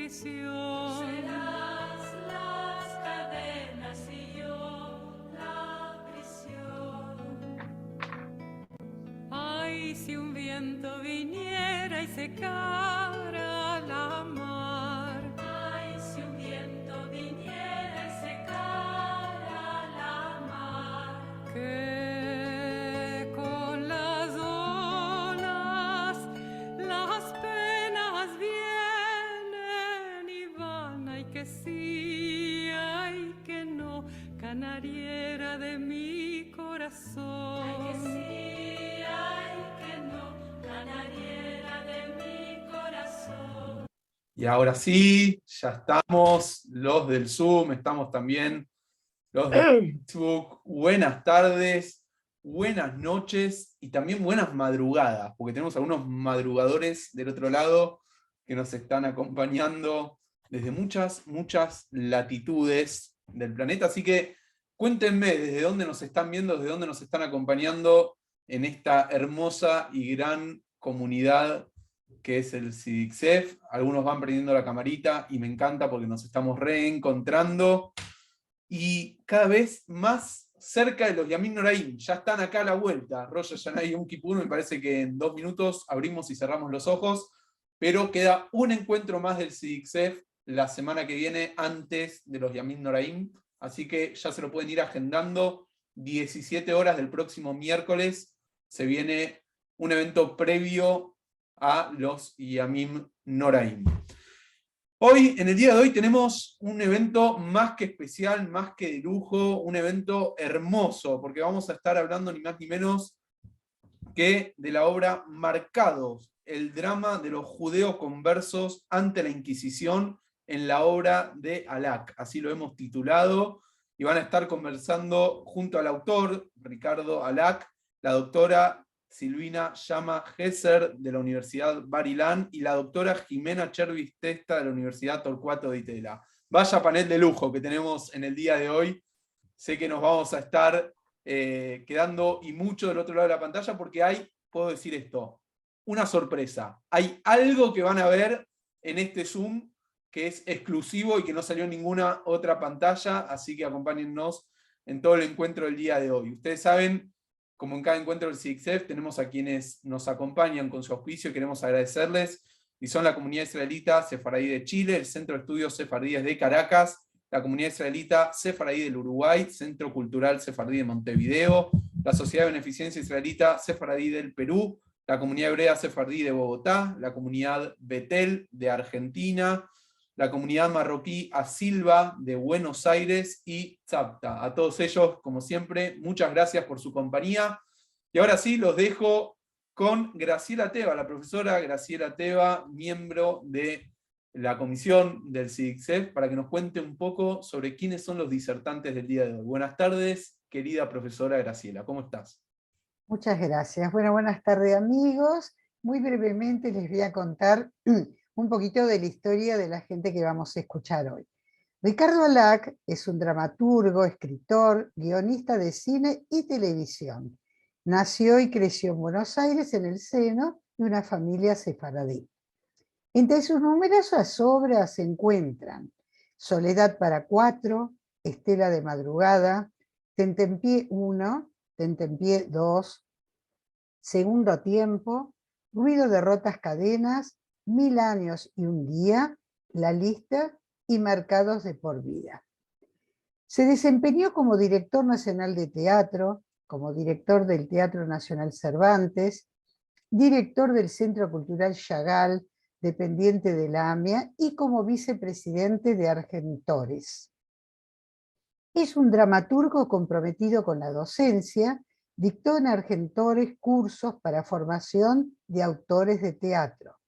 prisión. Serás las cadenas y yo la prisión. Ay, si un viento viniera y secara la mar. Ay, si un viento viniera y secara la mar. Que con las olas las penas vienen y van. Ay, que sí, ay, que no, canariera de mi corazón. Ay, que sí, ay, que no, canariera de mi corazón. Y ahora sí, ya estamos, los del Zoom, estamos también los de Facebook. Buenas tardes, buenas noches y también buenas madrugadas, porque tenemos algunos madrugadores del otro lado que nos están acompañando desde muchas latitudes del planeta. Así que cuéntenme desde dónde nos están viendo, desde dónde nos están acompañando en esta hermosa y gran comunidad que es el CIDICSEF. Algunos van prendiendo la camarita y me encanta porque nos estamos reencontrando y cada vez más cerca de los Yamim Noraim. Ya están acá a la vuelta. Rosh Hashanah y Yom Kippur, me parece que en 2 minutos abrimos y cerramos los ojos, pero queda un encuentro más del CIDICSEF la semana que viene antes de los Yamim Noraim, así que ya se lo pueden ir agendando. 17 horas del próximo miércoles se viene un evento previo a los Yamim Noraim. Hoy, en el día de hoy, tenemos un evento más que especial, más que de lujo, un evento hermoso, porque vamos a estar hablando ni más ni menos que de la obra Marcados, el drama de los judeos conversos ante la Inquisición, en la obra de Alak. Así lo hemos titulado, y van a estar conversando junto al autor, Ricardo Alak, la doctora Silvina Llama Gesser de la Universidad Bar Ilan y la doctora Jimena Chervis Testa de la Universidad Torcuato Di Tella. Vaya panel de lujo que tenemos en el día de hoy. Sé que nos vamos a estar quedando y mucho del otro lado de la pantalla porque hay, puedo decir esto, una sorpresa. Hay algo que van a ver en este Zoom que es exclusivo y que no salió en ninguna otra pantalla, así que acompáñennos en todo el encuentro del día de hoy. Ustedes saben, como en cada encuentro del CIDICSEF, tenemos a quienes nos acompañan con su auspicio, queremos agradecerles, y son la comunidad israelita sefaradí de Chile, el Centro de Estudios Sefardíes de Caracas, la comunidad israelita sefaradí del Uruguay, Centro Cultural Sefardí de Montevideo, la Sociedad de Beneficencia Israelita Sefaradí del Perú, la comunidad hebrea sefardí de Bogotá, la comunidad Betel de Argentina, la comunidad marroquí Asilva de Buenos Aires y Tzapta. A todos ellos, como siempre, muchas gracias por su compañía. Y ahora sí, los dejo con Graciela Teva, la profesora Graciela Teva, miembro de la comisión del CIDICSEF, para que nos cuente un poco sobre quiénes son los disertantes del día de hoy. Buenas tardes, querida profesora Graciela, ¿cómo estás? Muchas gracias. Bueno, buenas tardes, amigos. Muy brevemente les voy a contar un poquito de la historia de la gente que vamos a escuchar hoy. Ricardo Alak es un dramaturgo, escritor, guionista de cine y televisión. Nació y creció en Buenos Aires en el seno de una familia sefaradí. Entre sus numerosas obras se encuentran Soledad para cuatro, Estela de madrugada, Tentempié 1, Tentempié 2, Segundo tiempo, Ruido de rotas cadenas, 1000 años y un día, La lista y Marcados de por vida. Se desempeñó como director nacional de teatro, como director del Teatro Nacional Cervantes, director del Centro Cultural Chagall, dependiente de la AMIA, y como vicepresidente de Argentores. Es un dramaturgo comprometido con la docencia, dictó en Argentores cursos para formación de autores de teatro.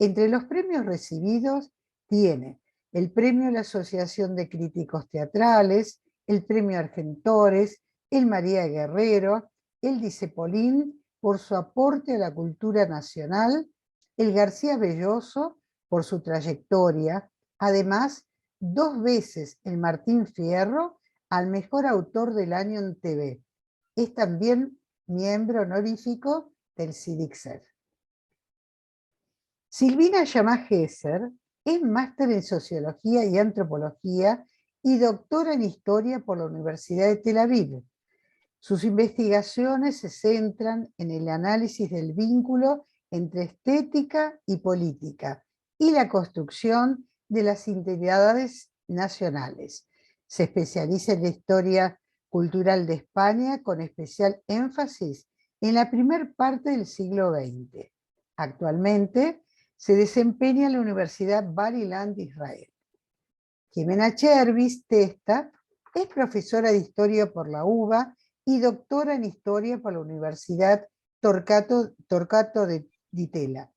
Entre los premios recibidos tiene el premio a la Asociación de Críticos Teatrales, el premio Argentores, el María Guerrero, el Dicepolín por su aporte a la cultura nacional, el García Belloso por su trayectoria, además 2 veces el Martín Fierro al mejor autor del año en TV. Es también miembro honorífico del CIDICSEF. Silvina Llama Gesser es máster en Sociología y Antropología y doctora en Historia por la Universidad de Tel Aviv. Sus investigaciones se centran en el análisis del vínculo entre estética y política y la construcción de las identidades nacionales. Se especializa en la historia cultural de España con especial énfasis en la primera parte del siglo XX. Actualmente se desempeña en la Universidad Bar-Ilan de Israel. Jimena Chervis Testa es profesora de Historia por la UBA y doctora en Historia por la Universidad Torquato di Tella.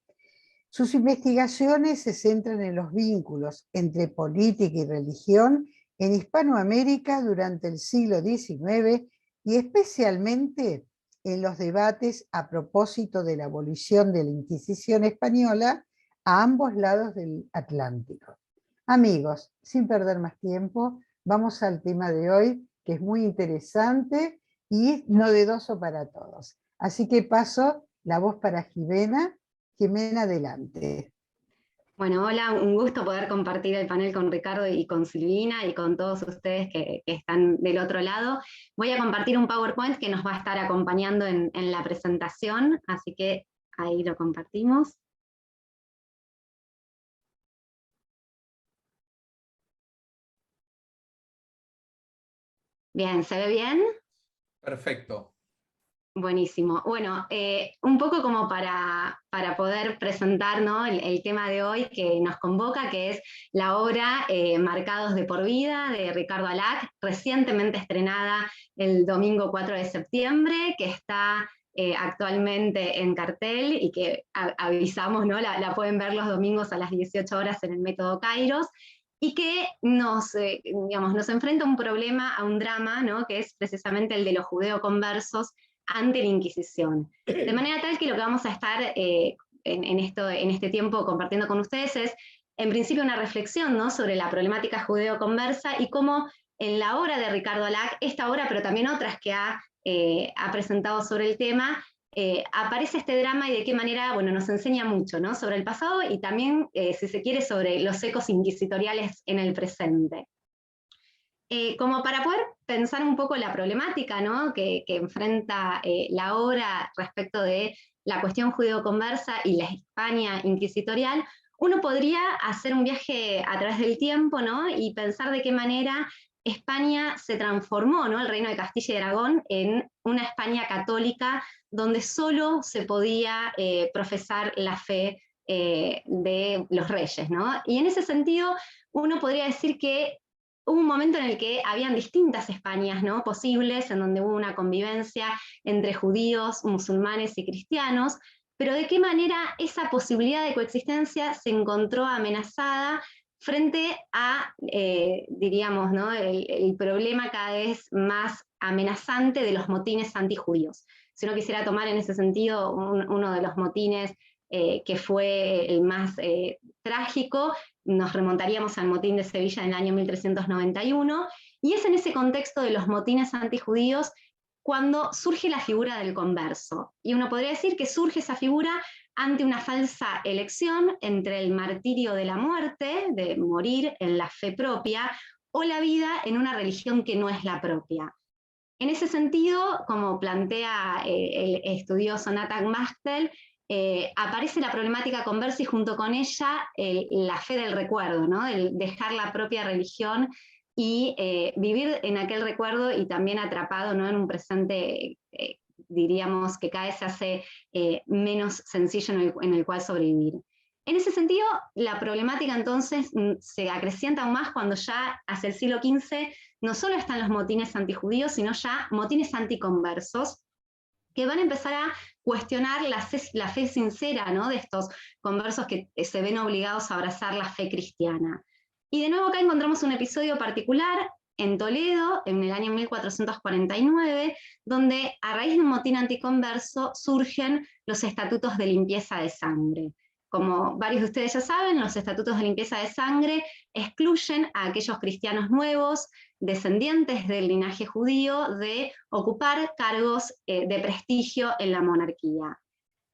Sus investigaciones se centran en los vínculos entre política y religión en Hispanoamérica durante el siglo XIX y especialmente en los debates a propósito de la abolición de la Inquisición española a ambos lados del Atlántico. Amigos, sin perder más tiempo, vamos al tema de hoy, que es muy interesante y novedoso para todos. Así que paso la voz para Jimena. Jimena, adelante. Bueno, hola, un gusto poder compartir el panel con Ricardo y con Silvina y con todos ustedes que están del otro lado. Voy a compartir un PowerPoint que nos va a estar acompañando en la presentación, así que ahí lo compartimos. Bien, ¿se ve bien? Perfecto. Buenísimo. Bueno, un poco como para poder presentar, ¿no?, el tema de hoy que nos convoca, que es la obra Marcados de por vida, de Ricardo Alach, recientemente estrenada el domingo 4 de septiembre, que está actualmente en cartel y que avisamos, ¿no?, la pueden ver los domingos a las 18 horas en el Método Kairos, y que nos enfrenta a un problema, a un drama, ¿no?, que es precisamente el de los judeoconversos ante la Inquisición. De manera tal que lo que vamos a estar en este tiempo compartiendo con ustedes es, en principio, una reflexión, ¿no?, sobre la problemática judeo-conversa y cómo en la obra de Ricardo Alach, esta obra, pero también otras que ha presentado sobre el tema, aparece este drama y de qué manera, bueno, nos enseña mucho, ¿no?, sobre el pasado y también, si se quiere, sobre los ecos inquisitoriales en el presente. Como para poder pensar un poco la problemática, ¿no?, que enfrenta la obra respecto de la cuestión judeo-conversa y la España inquisitorial, uno podría hacer un viaje a través del tiempo, ¿no?, y pensar de qué manera España se transformó, ¿no?, el reino de Castilla y Aragón, en una España católica donde solo se podía profesar la fe de los reyes, ¿no? Y en ese sentido, uno podría decir que hubo un momento en el que habían distintas Españas, ¿no?, posibles, en donde hubo una convivencia entre judíos, musulmanes y cristianos, pero de qué manera esa posibilidad de coexistencia se encontró amenazada frente a, diríamos, ¿no?, el problema cada vez más amenazante de los motines antijudíos. Si uno quisiera tomar en ese sentido uno de los motines que fue el más trágico, nos remontaríamos al motín de Sevilla en el año 1391, y es en ese contexto de los motines antijudíos cuando surge la figura del converso. Y uno podría decir que surge esa figura ante una falsa elección entre el martirio de la muerte, de morir en la fe propia, o la vida en una religión que no es la propia. En ese sentido, como plantea el estudioso Nathan Machtel, aparece la problemática conversa y junto con ella la fe del recuerdo, ¿no?, el dejar la propia religión y vivir en aquel recuerdo y también atrapado, ¿no?, en un presente, diríamos, que cada vez se hace menos sencillo en el cual sobrevivir. En ese sentido, la problemática entonces se acrecienta aún más cuando ya hacia el siglo XV no solo están los motines antijudíos, sino ya motines anticonversos, que van a empezar a cuestionar la fe sincera, ¿no?, de estos conversos que se ven obligados a abrazar la fe cristiana. Y de nuevo acá encontramos un episodio particular en Toledo, en el año 1449, donde a raíz de un motín anticonverso surgen los estatutos de limpieza de sangre. Como varios de ustedes ya saben, los estatutos de limpieza de sangre excluyen a aquellos cristianos nuevos, descendientes del linaje judío, de ocupar cargos de prestigio en la monarquía.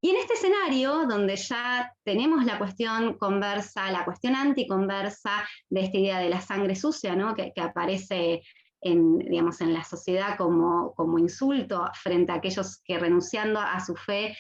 Y en este escenario, donde ya tenemos la cuestión conversa, la cuestión anticonversa de esta idea de la sangre sucia, ¿no? que aparece digamos, en la sociedad como insulto frente a aquellos que renunciando a su fe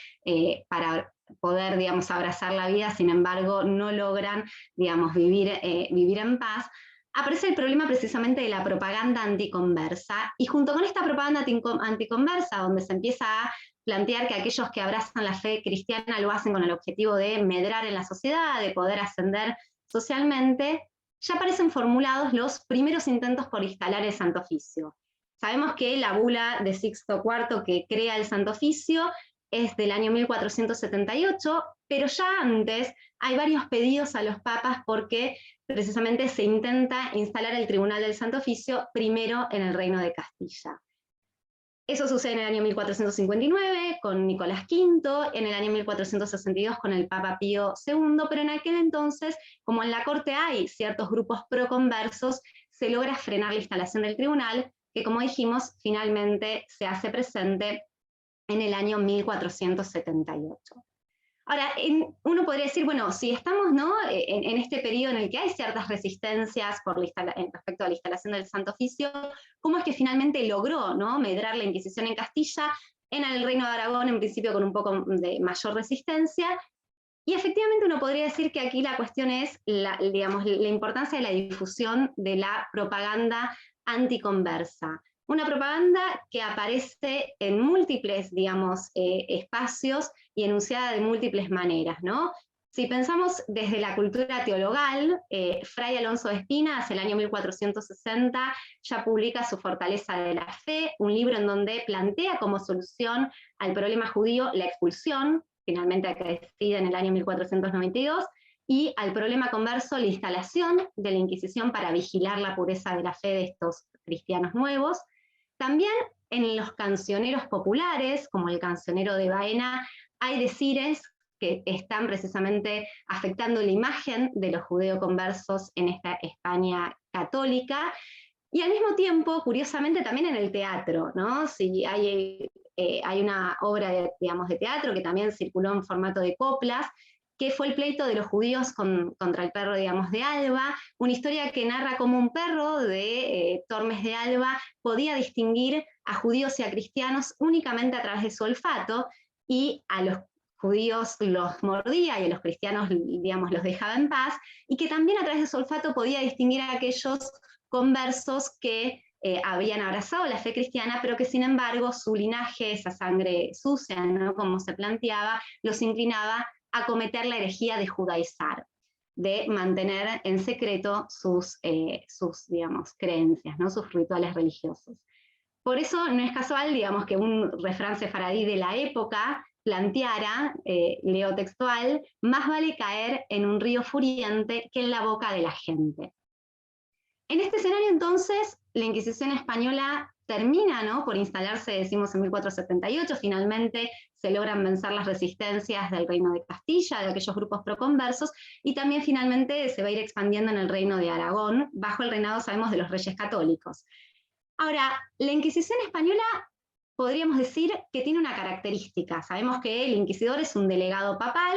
para poder, digamos, abrazar la vida, sin embargo, no logran, digamos, vivir en paz, aparece el problema precisamente de la propaganda anticonversa, y junto con esta propaganda anticonversa, donde se empieza a plantear que aquellos que abrazan la fe cristiana lo hacen con el objetivo de medrar en la sociedad, de poder ascender socialmente, ya aparecen formulados los primeros intentos por instalar el Santo Oficio. Sabemos que la bula de Sixto IV que crea el Santo Oficio es del año 1478, pero ya antes hay varios pedidos a los papas porque precisamente se intenta instalar el Tribunal del Santo Oficio primero en el Reino de Castilla. Eso sucede en el año 1459 con Nicolás V, en el año 1462 con el Papa Pío II, pero en aquel entonces, como en la corte hay ciertos grupos proconversos, se logra frenar la instalación del tribunal, que como dijimos, finalmente se hace presente en el año 1478. Ahora, uno podría decir, bueno, si estamos, ¿no?, en este periodo en el que hay ciertas resistencias respecto a la instalación del Santo Oficio, ¿cómo es que finalmente logró, ¿no?, medrar la Inquisición en Castilla? En el Reino de Aragón, en principio, con un poco de mayor resistencia. Y efectivamente uno podría decir que aquí la cuestión es, digamos, la importancia de la difusión de la propaganda anticonversa. Una propaganda que aparece en múltiples, digamos, espacios y enunciada de múltiples maneras, ¿no? Si pensamos desde la cultura teologal, Fray Alonso de Espina, hacia el año 1460, ya publica Su fortaleza de la fe, un libro en donde plantea como solución al problema judío la expulsión, finalmente acaecida en el año 1492, y al problema converso la instalación de la Inquisición para vigilar la pureza de la fe de estos cristianos nuevos. También en los cancioneros populares, como el cancionero de Baena, hay decires que están precisamente afectando la imagen de los judeoconversos en esta España católica, y al mismo tiempo, curiosamente, también en el teatro, ¿no? Si hay una obra digamos, de teatro que también circuló en formato de coplas, que fue el pleito de los judíos contra el perro, digamos, de Alba, una historia que narra cómo un perro de Tormes de Alba podía distinguir a judíos y a cristianos únicamente a través de su olfato, y a los judíos los mordía y a los cristianos, digamos, los dejaba en paz, y que también a través de su olfato podía distinguir a aquellos conversos que habían abrazado la fe cristiana, pero que sin embargo su linaje, esa sangre sucia, ¿no?, como se planteaba, los inclinaba a cometer la herejía de judaizar, de mantener en secreto sus digamos, creencias, ¿no?, sus rituales religiosos. Por eso no es casual, digamos, que un refrán sefaradí de la época planteara, leo textual, más vale caer en un río furiente que en la boca de la gente. En este escenario, entonces, la Inquisición española termina, ¿no?, por instalarse, decimos, en 1478, finalmente se logran vencer las resistencias del Reino de Castilla, de aquellos grupos proconversos, y también finalmente se va a ir expandiendo en el Reino de Aragón, bajo el reinado, sabemos, de los reyes católicos. Ahora, la Inquisición española podríamos decir que tiene una característica. Sabemos que el inquisidor es un delegado papal,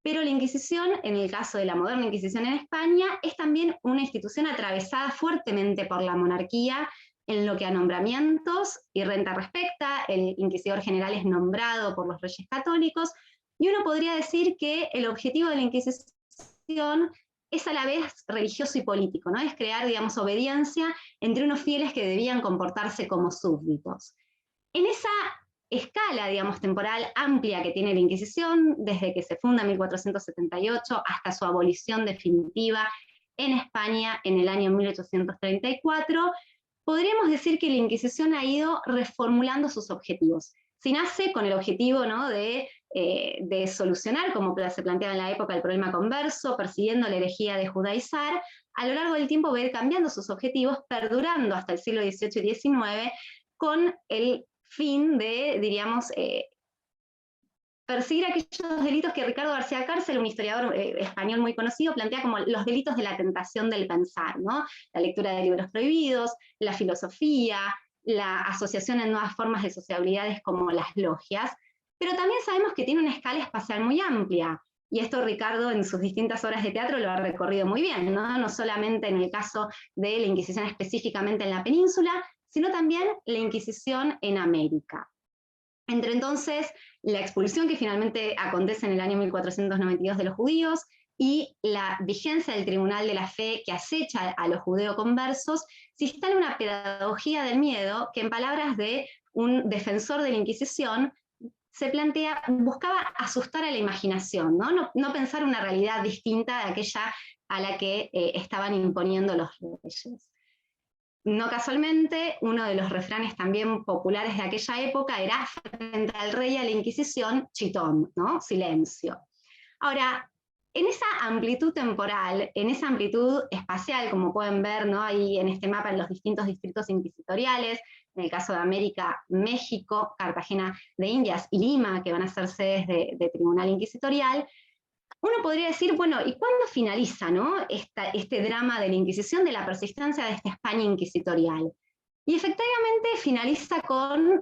pero la Inquisición, en el caso de la moderna Inquisición en España, es también una institución atravesada fuertemente por la monarquía en lo que a nombramientos y renta respecta. El inquisidor general es nombrado por los reyes católicos, y uno podría decir que el objetivo de la Inquisición es a la vez religioso y político, ¿no? Es crear, digamos, obediencia entre unos fieles que debían comportarse como súbditos. En esa escala, digamos, temporal amplia que tiene la Inquisición, desde que se funda en 1478 hasta su abolición definitiva en España en el año 1834, podríamos decir que la Inquisición ha ido reformulando sus objetivos. Si nace con el objetivo, ¿no?, de solucionar, como se planteaba en la época, el problema converso, persiguiendo la herejía de judaizar, a lo largo del tiempo va a ir cambiando sus objetivos, perdurando hasta el siglo XVIII y XIX, con el fin de, diríamos, perseguir aquellos delitos que Ricardo García Cárcel, un historiador español muy conocido, plantea como los delitos de la tentación del pensar, ¿no? La lectura de libros prohibidos, la filosofía, la asociación en nuevas formas de sociabilidades como las logias, pero también sabemos que tiene una escala espacial muy amplia. Y esto Ricardo en sus distintas obras de teatro lo ha recorrido muy bien, ¿no? No solamente en el caso de la Inquisición específicamente en la península, sino también la Inquisición en América. Entre entonces la expulsión que finalmente acontece en el año 1492 de los judíos y la vigencia del Tribunal de la Fe que acecha a los judeoconversos, se instala una pedagogía del miedo que, en palabras de un defensor de la Inquisición, se buscaba asustar a la imaginación, no pensar una realidad distinta de aquella a la que estaban imponiendo los reyes. No casualmente, uno de los refranes también populares de aquella época era: frente al rey y a la Inquisición, chitón, ¿no? Silencio. Ahora, en esa amplitud temporal, en esa amplitud espacial, como pueden ver, ¿no?, ahí en este mapa, en los distintos distritos inquisitoriales, en el caso de América, México, Cartagena de Indias y Lima, que van a ser sedes de tribunal inquisitorial, uno podría decir, bueno, ¿y cuándo finaliza, ¿no?, este drama de la Inquisición, de la persistencia de esta España inquisitorial? Y efectivamente finaliza con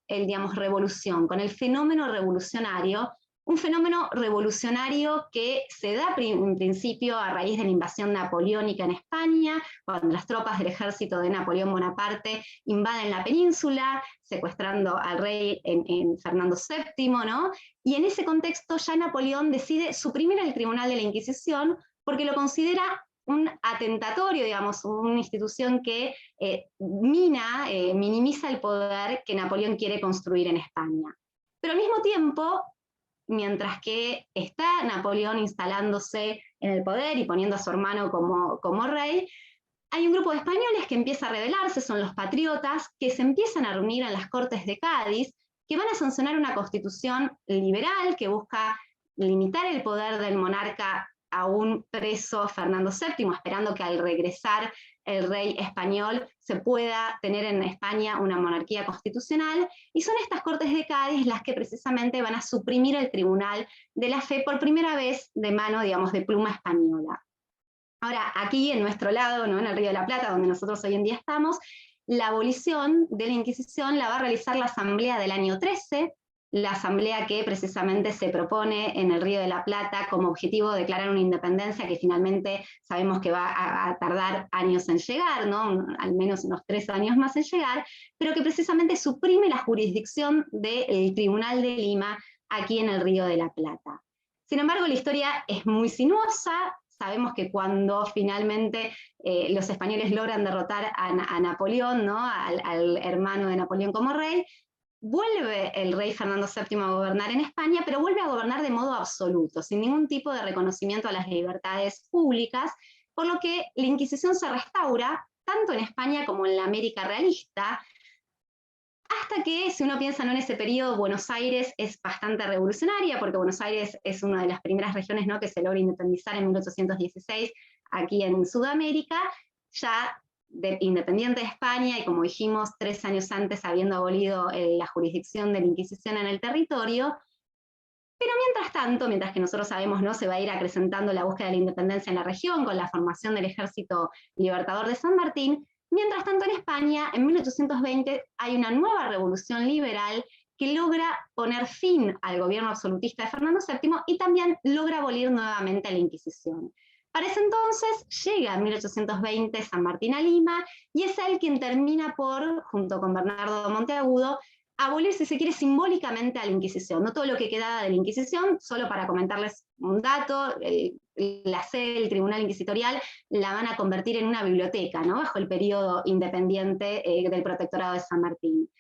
digamos, revolución, con el fenómeno revolucionario, un fenómeno revolucionario que se da en principio a raíz de la invasión napoleónica en España, cuando las tropas del ejército de Napoleón Bonaparte invaden la península, secuestrando al rey en Fernando VII, ¿no? Y en ese contexto ya Napoleón decide suprimir el Tribunal de la Inquisición porque lo considera un atentatorio, digamos, una institución que minimiza el poder que Napoleón quiere construir en España. Pero al mismo tiempo, mientras que está Napoleón instalándose en el poder y poniendo a su hermano como rey, hay un grupo de españoles que empieza a rebelarse, son los patriotas, que se empiezan a reunir en las Cortes de Cádiz, que van a sancionar una constitución liberal que busca limitar el poder del monarca a un preso Fernando VII, esperando que al regresar el rey español se pueda tener en España una monarquía constitucional, y son estas Cortes de Cádiz las que precisamente van a suprimir el Tribunal de la Fe por primera vez de mano, digamos, de pluma española. Ahora, aquí en nuestro lado, ¿no?, en el Río de la Plata, donde nosotros hoy en día estamos, la abolición de la Inquisición la va a realizar la Asamblea del año 13, la asamblea que precisamente se propone en el Río de la Plata como objetivo declarar una independencia que finalmente sabemos que va a tardar años en llegar, ¿no?, al menos unos 3 años más en llegar, pero que precisamente suprime la jurisdicción del Tribunal de Lima aquí en el Río de la Plata. Sin embargo, la historia es muy sinuosa. Sabemos que cuando finalmente los españoles logran derrotar a Napoleón, ¿no?, al hermano de Napoleón como rey, vuelve el rey Fernando VII a gobernar en España, pero vuelve a gobernar de modo absoluto, sin ningún tipo de reconocimiento a las libertades públicas, por lo que la Inquisición se restaura, tanto en España como en la América realista, hasta que, si uno piensa, ¿no?, en ese periodo, Buenos Aires es bastante revolucionaria, porque Buenos Aires es una de las primeras regiones, ¿no?, que se logra independizar en 1816 aquí en Sudamérica, ya independiente de España, y como dijimos, 3 años antes habiendo abolido la jurisdicción de la Inquisición en el territorio. Pero mientras tanto, mientras que nosotros sabemos, ¿no?, se va a ir acrecentando la búsqueda de la independencia en la región con la formación del Ejército Libertador de San Martín, mientras tanto en España, en 1820, hay una nueva revolución liberal que logra poner fin al gobierno absolutista de Fernando VII y también logra abolir nuevamente la Inquisición. Para ese entonces llega en 1820 San Martín a Lima y es él quien termina por, junto con Bernardo Monteagudo, abolir, si se quiere, simbólicamente a la Inquisición. No todo lo que quedaba de la Inquisición, solo para comentarles un dato, la sede del Tribunal Inquisitorial la van a convertir en una biblioteca, ¿no?, bajo el periodo independiente del Protectorado de San Martín.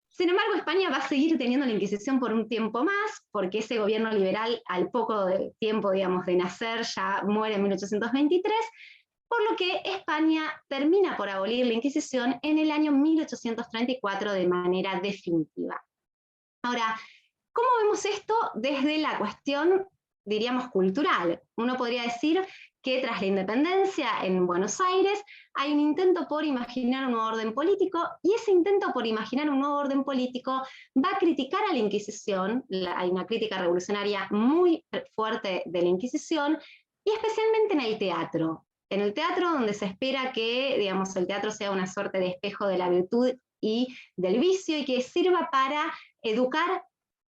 Sin embargo, España va a seguir teniendo la Inquisición por un tiempo más, porque ese gobierno liberal, al poco tiempo, digamos, de nacer, ya muere en 1823, por lo que España termina por abolir la Inquisición en el año 1834 de manera definitiva. Ahora, ¿cómo vemos esto desde la cuestión, diríamos, cultural? Uno podría decir que tras la independencia en Buenos Aires hay un intento por imaginar un nuevo orden político, y ese intento por imaginar un nuevo orden político va a criticar a la Inquisición. Hay una crítica revolucionaria muy fuerte de la Inquisición, y especialmente en el teatro. En el teatro, donde se espera que, digamos, el teatro sea una suerte de espejo de la virtud y del vicio, y que sirva para educar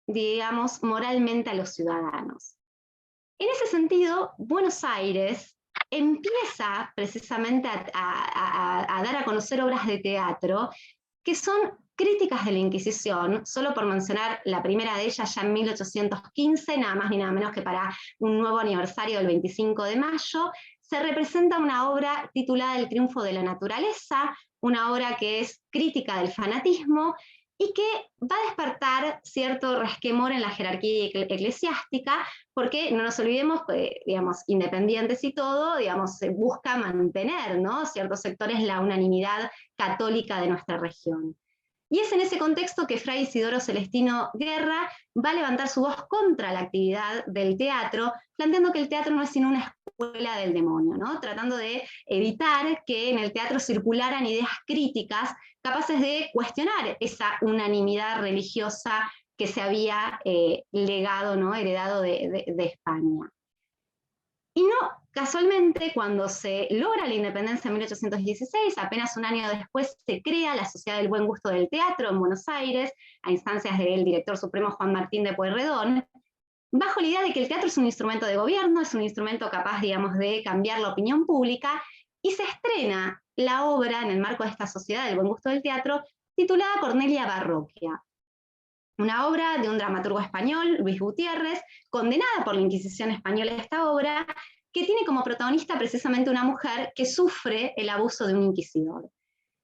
digamos, moralmente a los ciudadanos. En ese sentido, Buenos Aires empieza precisamente a dar a conocer obras de teatro que son críticas de la Inquisición, solo por mencionar la primera de ellas ya en 1815, nada más ni nada menos que para un nuevo aniversario del 25 de mayo, se representa una obra titulada El triunfo de la naturaleza, una obra que es crítica del fanatismo y que va a despertar cierto resquemor en la jerarquía eclesiástica, porque no nos olvidemos, digamos, independientes y todo, digamos, se busca mantener, ¿no?, ciertos sectores la unanimidad católica de nuestra región. Y es en ese contexto que Fray Isidoro Celestino Guerra va a levantar su voz contra la actividad del teatro, planteando que el teatro no es sino una escuela del demonio, ¿no?, tratando de evitar que en el teatro circularan ideas críticas capaces de cuestionar esa unanimidad religiosa que se había legado, ¿no?, heredado de España. Y no casualmente, cuando se logra la independencia en 1816, apenas un año después se crea la Sociedad del Buen Gusto del Teatro en Buenos Aires, a instancias del director supremo Juan Martín de Pueyrredón, bajo la idea de que el teatro es un instrumento de gobierno, es un instrumento capaz, digamos, de cambiar la opinión pública, y se estrena la obra en el marco de esta Sociedad del Buen Gusto del Teatro, titulada Cornelia Barroquia. Una obra de un dramaturgo español, Luis Gutiérrez, condenada por la Inquisición española esta obra, que tiene como protagonista precisamente una mujer que sufre el abuso de un inquisidor.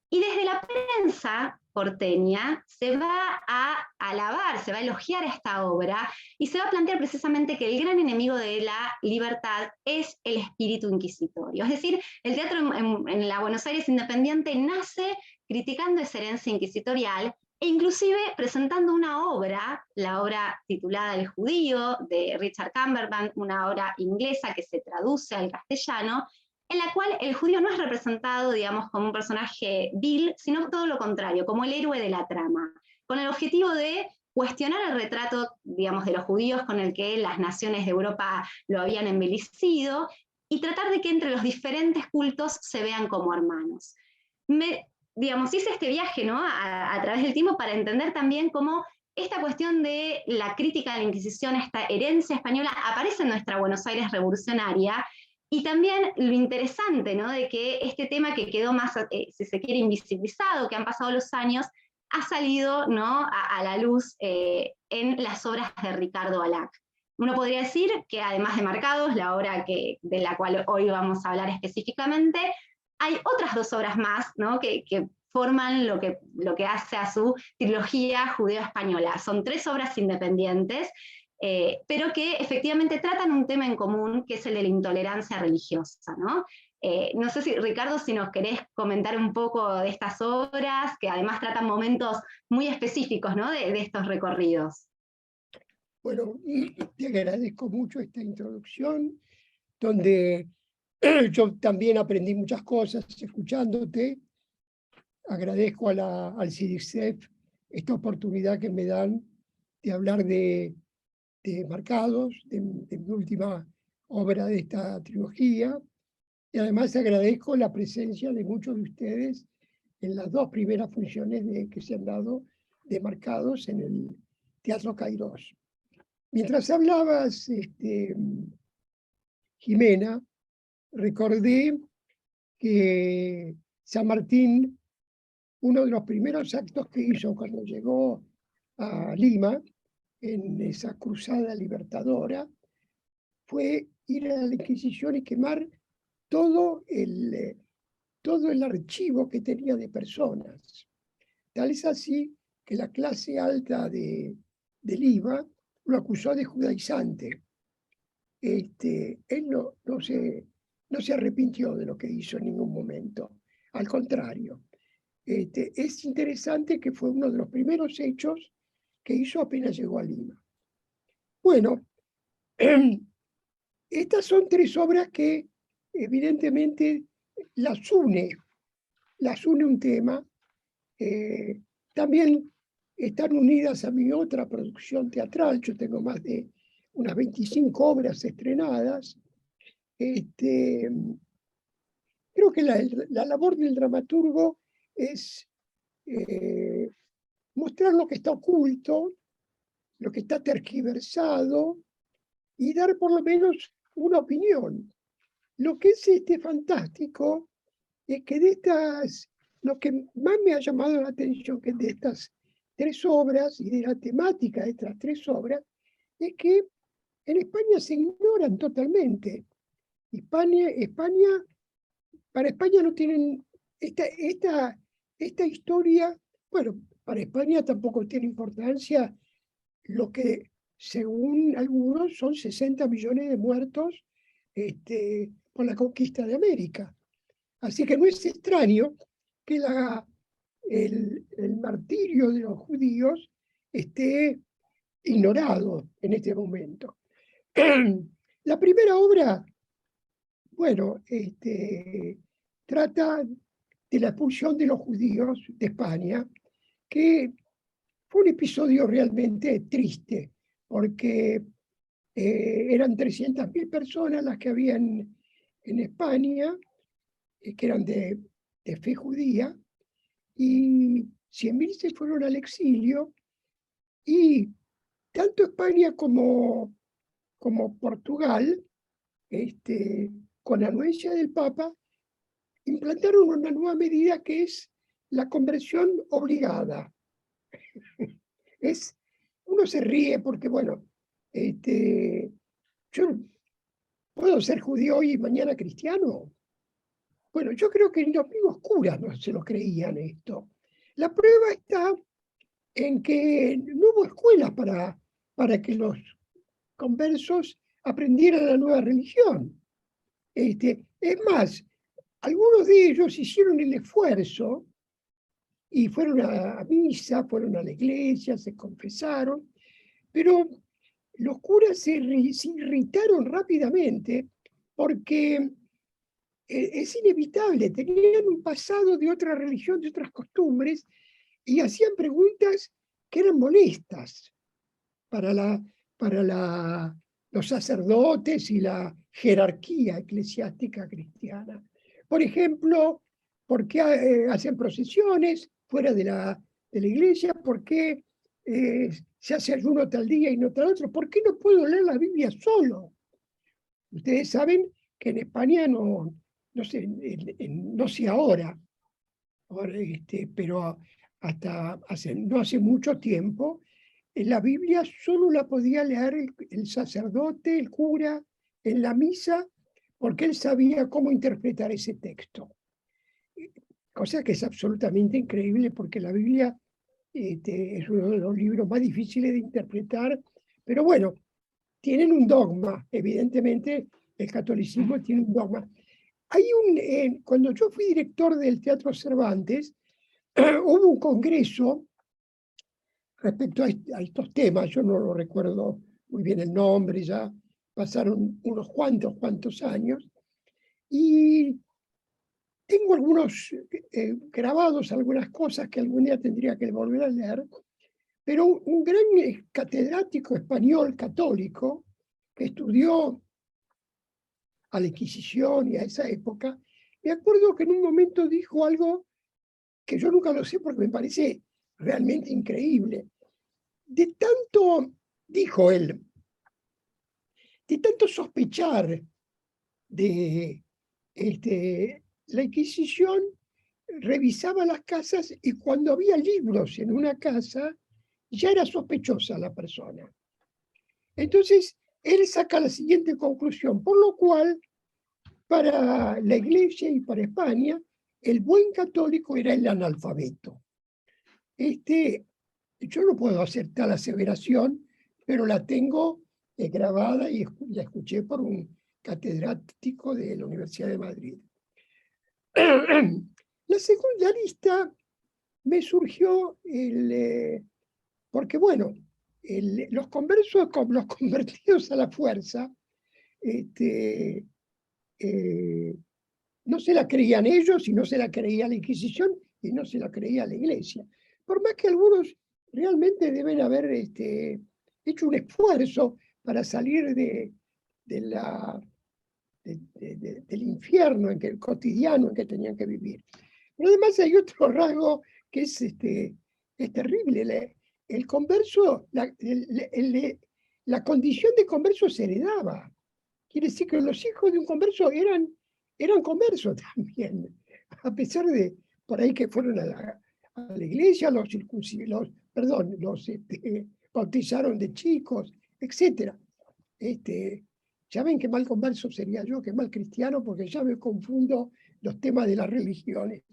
Y desde la prensa porteña se va a alabar, se va a elogiar esta obra y se va a plantear precisamente que el gran enemigo de la libertad es el espíritu inquisitorio. Es decir, el teatro en la Buenos Aires independiente nace criticando esa herencia inquisitorial e inclusive presentando una obra, la obra titulada El Judío, de Richard Cumberbatch, una obra inglesa que se traduce al castellano, en la cual el judío no es representado, digamos, como un personaje vil, sino todo lo contrario, como el héroe de la trama, con el objetivo de cuestionar el retrato, digamos, de los judíos con el que las naciones de Europa lo habían embellecido, y tratar de que entre los diferentes cultos se vean como hermanos. Digamos, hice este viaje, ¿no?, a través del tiempo para entender también cómo esta cuestión de la crítica de la Inquisición, esta herencia española, aparece en nuestra Buenos Aires revolucionaria, y también lo interesante, ¿no?, de que este tema que quedó más, si se quiere, invisibilizado, que han pasado los años, ha salido, ¿no?, a la luz en las obras de Ricardo Alac. Uno podría decir que además de Marcados, la obra de la cual hoy vamos a hablar específicamente, hay otras dos obras más, ¿no?, que forman lo que hace a su trilogía judeo-española. Son 3 obras independientes, pero que efectivamente tratan un tema en común, que es el de la intolerancia religiosa, ¿no? No sé si, Ricardo, si nos querés comentar un poco de estas obras, que además tratan momentos muy específicos, ¿no?, de estos recorridos. Bueno, te agradezco mucho esta introducción, donde yo también aprendí muchas cosas escuchándote. Agradezco al CIDICEF esta oportunidad que me dan de hablar de Marcados, de mi última obra de esta trilogía, y además agradezco la presencia de muchos de ustedes en las 2 primeras funciones que se han dado de Marcados en el Teatro Cairós. Mientras hablabas, Jimena, recordé que San Martín, uno de los primeros actos que hizo cuando llegó a Lima, en esa cruzada libertadora, fue ir a la Inquisición y quemar todo el archivo que tenía de personas. Tal es así que la clase alta de Lima lo acusó de judaizante. Él no se arrepintió de lo que hizo en ningún momento. Al contrario, es interesante que fue uno de los primeros hechos que hizo apenas llegó a Lima. Bueno, estas son 3 obras que evidentemente las une un tema. También están unidas a mi otra producción teatral. Yo tengo más de unas 25 obras estrenadas. Creo que la labor del dramaturgo es mostrar lo que está oculto, lo que está tergiversado y dar por lo menos una opinión. Lo que es fantástico es que lo que más me ha llamado la atención que de estas 3 obras y de la temática de estas 3 obras es que en España se ignoran totalmente. Para España no tienen esta historia, bueno, para España tampoco tiene importancia lo que, según algunos, son 60 millones de muertos por la conquista de América. Así que no es extraño que el martirio de los judíos esté ignorado en este momento. La primera obra, bueno, trata de la expulsión de los judíos de España, que fue un episodio realmente triste, porque eran 300.000 personas las que habían en España, que eran de fe judía, y 100.000 se fueron al exilio, y tanto España como Portugal, con anuencia del Papa, implantaron una nueva medida que es la conversión obligada. Uno se ríe porque, bueno, yo puedo ser judío hoy y mañana cristiano. Bueno, yo creo que ni los mismos curas no se lo creían esto. La prueba está en que no hubo escuelas para que los conversos aprendieran la nueva religión. Es más, algunos de ellos hicieron el esfuerzo y fueron a misa, fueron a la iglesia, se confesaron, pero los curas se irritaron rápidamente porque es inevitable, tenían un pasado de otra religión, de otras costumbres, y hacían preguntas que eran molestas para los sacerdotes y la jerarquía eclesiástica cristiana. Por ejemplo, ¿por qué hacen procesiones fuera de la iglesia? ¿Por qué se hace ayuno tal día y no tal otro? ¿Por qué no puedo leer la Biblia solo? Ustedes saben que en España no sé ahora, pero hasta no hace mucho tiempo, la Biblia solo la podía leer el sacerdote, el cura, en la misa, porque él sabía cómo interpretar ese texto. Cosa que es absolutamente increíble, porque la Biblia es uno de los libros más difíciles de interpretar, pero bueno, tienen un dogma, evidentemente el catolicismo tiene un dogma. Cuando yo fui director del Teatro Cervantes, hubo un congreso respecto a estos temas, yo no lo recuerdo muy bien el nombre, ya pasaron unos cuantos años, y tengo algunos grabados, algunas cosas que algún día tendría que volver a leer, pero un gran catedrático español católico que estudió a la Inquisición y a esa época, me acuerdo que en un momento dijo algo que yo nunca lo sé porque me parece realmente increíble. Dijo él, de tanto sospechar de la Inquisición, revisaba las casas y cuando había libros en una casa, ya era sospechosa la persona. Entonces, él saca la siguiente conclusión, por lo cual, para la Iglesia y para España, el buen católico era el analfabeto. Yo no puedo hacer tal aseveración, pero la tengo grabada y la escuché por un catedrático de la Universidad de Madrid. La segunda lista me surgió porque, bueno, los convertidos a la fuerza, no se la creían ellos y no se la creía la Inquisición y no se la creía la Iglesia. Por más que algunos realmente deben haber hecho un esfuerzo para salir del infierno cotidiano en que tenían que vivir. Pero además hay otro rasgo que es terrible. el converso, la condición de converso se heredaba. Quiere decir que los hijos de un converso eran conversos también, a pesar de por ahí que fueron a la iglesia, los bautizaron de chicos, etc. Ya ven qué mal converso sería yo, qué mal cristiano, porque ya me confundo los temas de las religiones.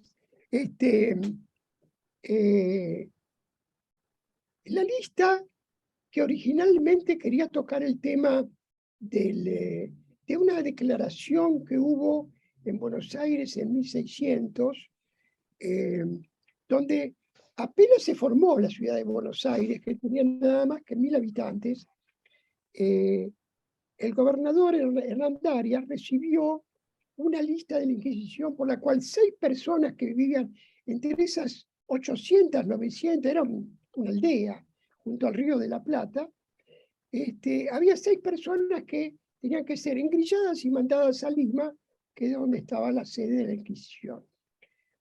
La lista que originalmente quería tocar el tema de una declaración que hubo en Buenos Aires en 1600, donde apenas se formó la ciudad de Buenos Aires, que tenía nada más que 1000 habitantes. El gobernador Hernán Darias recibió una lista de la Inquisición por la cual 6 personas que vivían entre esas 800, 900, era una aldea junto al río de la Plata, había 6 personas que tenían que ser engrilladas y mandadas a Lima, que es donde estaba la sede de la Inquisición.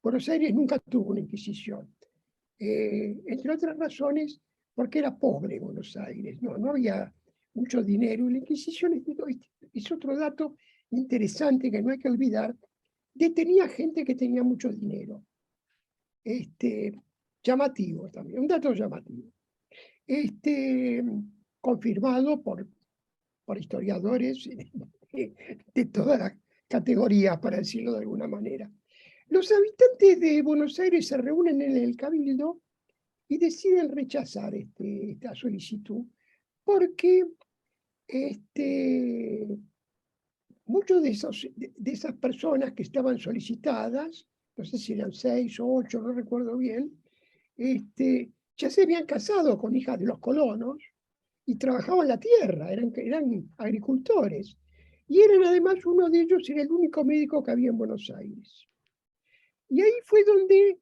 Buenos Aires nunca tuvo una Inquisición, entre otras razones porque era pobre Buenos Aires, no había mucho dinero, y la Inquisición, es otro dato interesante que no hay que olvidar, detenía gente que tenía mucho dinero. Llamativo también, un dato llamativo. Confirmado por historiadores de todas las categorías, para decirlo de alguna manera. Los habitantes de Buenos Aires se reúnen en el Cabildo y deciden rechazar esta solicitud, porque muchos de esas personas que estaban solicitadas, no sé si eran 6 o 8, no recuerdo bien, ya se habían casado con hijas de los colonos y trabajaban la tierra, eran agricultores. Y eran además, uno de ellos era el único médico que había en Buenos Aires. Y ahí fue donde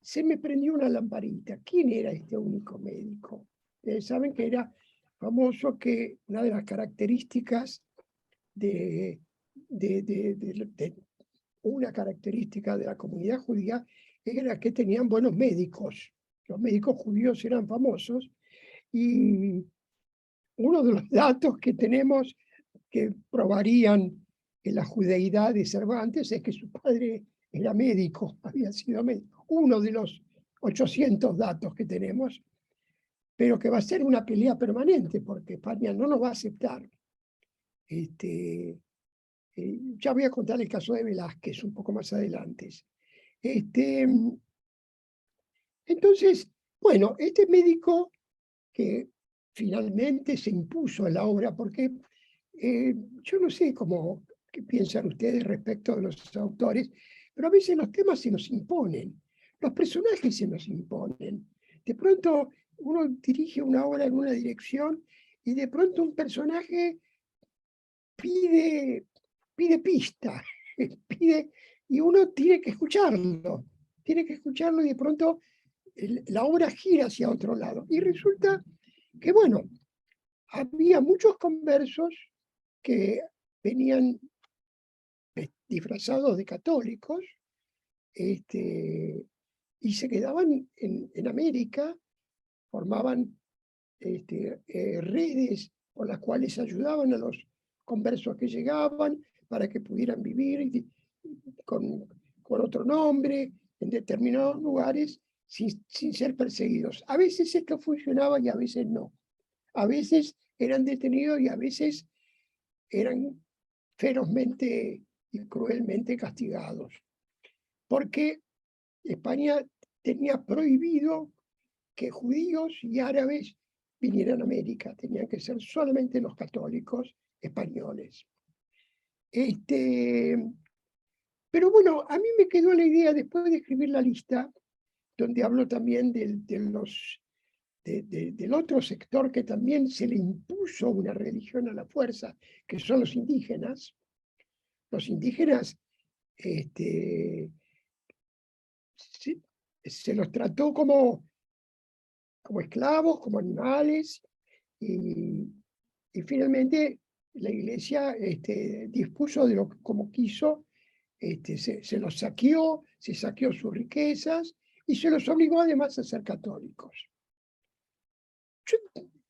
se me prendió una lamparita. ¿Quién era este único médico? Saben que era famoso que una de las características una característica de la comunidad judía era que tenían buenos médicos. Los médicos judíos eran famosos, y uno de los datos que tenemos que probarían en la judeidad de Cervantes es que su padre era médico, había sido médico. Uno de los 800 datos que tenemos, pero que va a ser una pelea permanente, porque España no nos va a aceptar. Ya voy a contar el caso de Velázquez un poco más adelante. Entonces, bueno, este médico que finalmente se impuso en la obra, porque yo no sé qué piensan ustedes respecto de los autores, pero a veces los temas se nos imponen, los personajes se nos imponen. De pronto uno dirige una obra en una dirección y de pronto un personaje pide pista, y uno tiene que escucharlo y de pronto la obra gira hacia otro lado. Y resulta que, bueno, había muchos conversos que venían disfrazados de católicos, y se quedaban en América, formaban redes por las cuales ayudaban a los conversos que llegaban para que pudieran vivir con otro nombre en determinados lugares sin ser perseguidos. A veces esto funcionaba y a veces no. A veces eran detenidos y a veces eran ferozmente y cruelmente castigados, porque España tenía prohibido que judíos y árabes vinieran a América, tenían que ser solamente los católicos españoles. Pero bueno, a mí me quedó la idea, después de escribir la lista, donde hablo también del otro sector que también se le impuso una religión a la fuerza, que son los indígenas. Los indígenas se los trató como esclavos, como animales, y finalmente la Iglesia dispuso como quiso, se los saqueó, se saqueó sus riquezas y se los obligó además a ser católicos.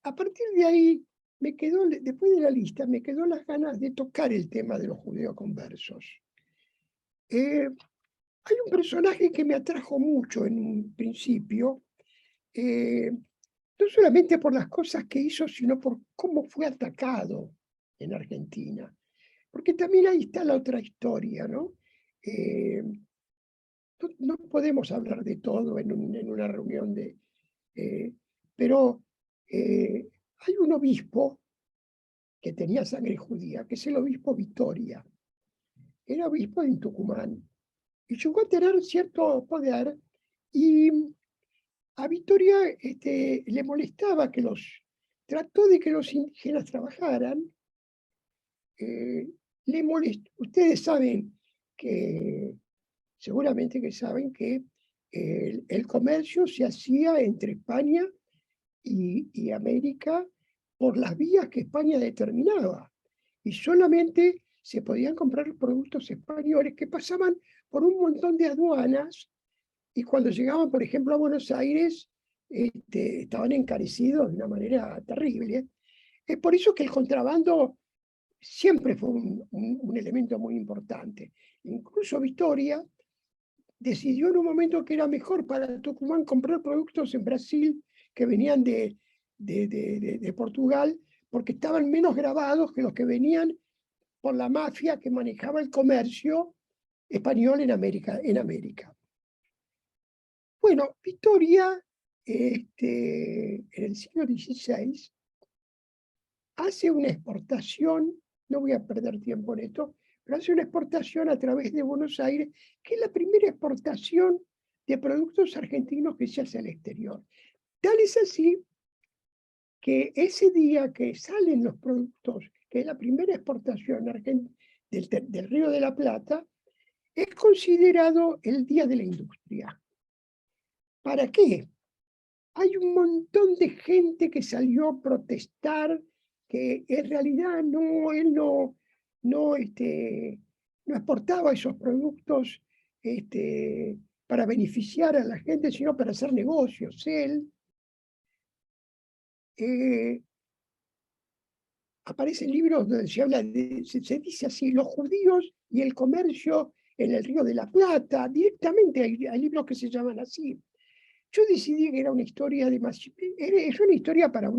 a partir de ahí, después de la lista, me quedó las ganas de tocar el tema de los judeoconversos. Hay un personaje que me atrajo mucho en un principio, no solamente por las cosas que hizo, sino por cómo fue atacado en Argentina. Porque también ahí está la otra historia, ¿no? No podemos hablar de todo en una reunión pero hay un obispo que tenía sangre judía, que es el obispo Vitoria. Era obispo en Tucumán. Y llegó a tener cierto poder, y a Vitoria le molestaba trató de que los indígenas trabajaran. Ustedes saben que, seguramente que saben que el comercio se hacía entre España y América por las vías que España determinaba. Y solamente se podían comprar productos españoles que pasaban por un montón de aduanas, y cuando llegaban, por ejemplo, a Buenos Aires, estaban encarecidos de una manera terrible. Es por eso que el contrabando siempre fue un elemento muy importante. Incluso Vitoria decidió en un momento que era mejor para Tucumán comprar productos en Brasil que venían de Portugal, porque estaban menos gravados que los que venían por la mafia que manejaba el comercio español en América. Bueno, Vitoria, en el siglo XVI, hace una exportación, no voy a perder tiempo en esto, pero hace una exportación a través de Buenos Aires, que es la primera exportación de productos argentinos que se hace al exterior. Tal es así que ese día que salen los productos, que es la primera exportación del Río de la Plata, es considerado el Día de la Industria. ¿Para qué? Hay un montón de gente que salió a protestar, que en realidad él no exportaba esos productos para beneficiar a la gente, sino para hacer negocios. Él aparecen libros donde se habla se dice así, los judíos y el comercio en el Río de la Plata. Directamente hay libros que se llaman así. Yo decidí que era una historia es una historia para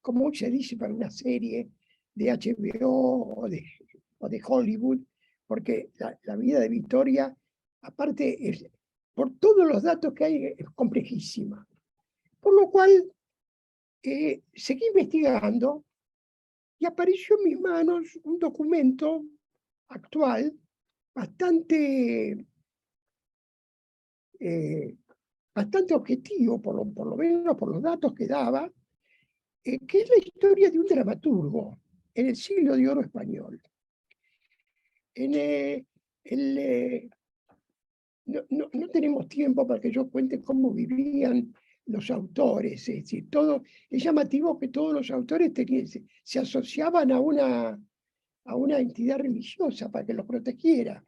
como se dice, para una serie de HBO o de Hollywood, porque la vida de Victoria, aparte, por todos los datos que hay, es complejísima. Por lo cual, seguí investigando y apareció en mis manos un documento actual bastante objetivo, por lo menos por los datos que daba, que es la historia de un dramaturgo en el siglo de oro español. No tenemos tiempo para que yo cuente cómo vivían los autores. Es decir, es llamativo que todos los autores se asociaban a una entidad religiosa para que los protegiera,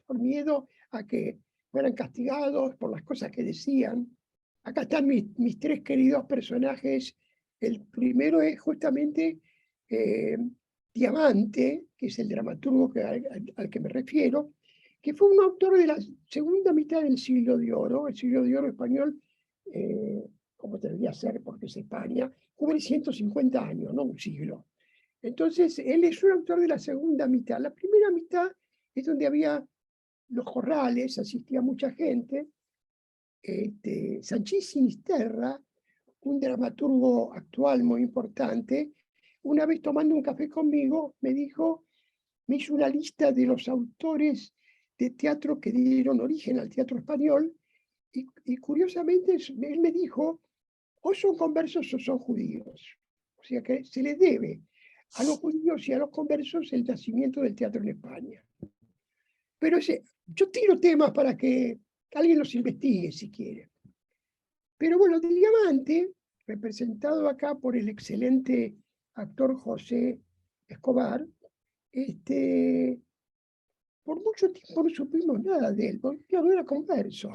por miedo a que fueran castigados por las cosas que decían. Acá están mis tres queridos personajes. El primero es justamente Diamante, que es el dramaturgo al que me refiero, que fue un autor de la segunda mitad del siglo de oro. El siglo de oro español, como debería ser porque es España, cubre 150 años, no un siglo. Entonces, él es un autor de la segunda mitad. La primera mitad es donde había los corrales, asistía mucha gente. Sanchís Sinisterra, un dramaturgo actual muy importante, una vez tomando un café conmigo, me hizo una lista de los autores de teatro que dieron origen al teatro español, y curiosamente él me dijo, o son conversos o son judíos. O sea que se les debe a los judíos y a los conversos el nacimiento del teatro en España. Pero yo tiro temas para que alguien los investigue si quiere. Pero bueno, Diamante, representado acá por el excelente actor José Escobar, por mucho tiempo no supimos nada de él, porque claro, era converso.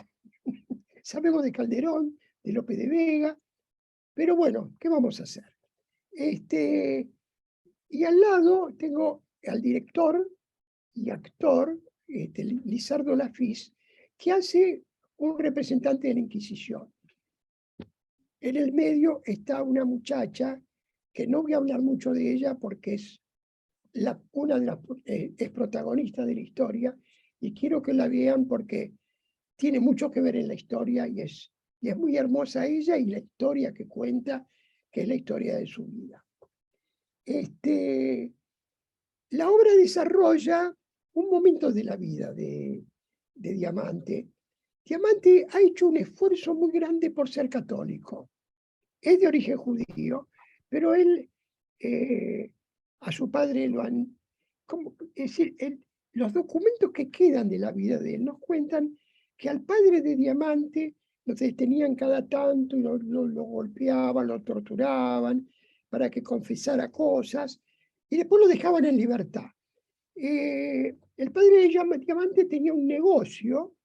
Sabemos de Calderón, de Lope de Vega, Pero bueno, ¿qué vamos a hacer? Y al lado tengo al director y actor, Lizardo Lafis, que hace un representante de la Inquisición. En el medio está una muchacha, que no voy a hablar mucho de ella porque es una de las es protagonista de la historia, y quiero que la vean porque tiene mucho que ver en la historia y es muy hermosa ella y la historia que cuenta, que es la historia de su vida. La obra desarrolla un momento de la vida de Diamante. Diamante ha hecho un esfuerzo muy grande por ser católico. Es de origen judío, pero él, a su padre lo han... es decir, los documentos que quedan de la vida de él nos cuentan que al padre de Diamante lo detenían cada tanto y lo golpeaban, lo torturaban para que confesara cosas, y después lo dejaban en libertad. El padre de Diamante tenía un negocio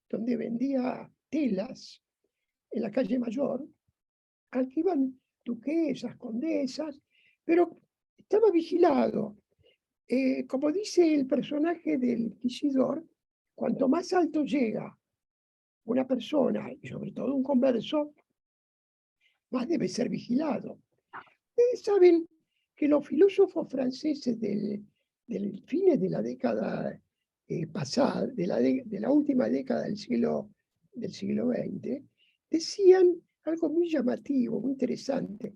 donde vendía telas en la calle Mayor, al que iban duquesas, condesas, pero estaba vigilado. Como dice el personaje del inquisidor, cuanto más alto llega una persona, y sobre todo un converso, más debe ser vigilado. Ustedes saben que los filósofos franceses del fines de la década pasada, de la última década del siglo XX, decían algo muy llamativo, muy interesante,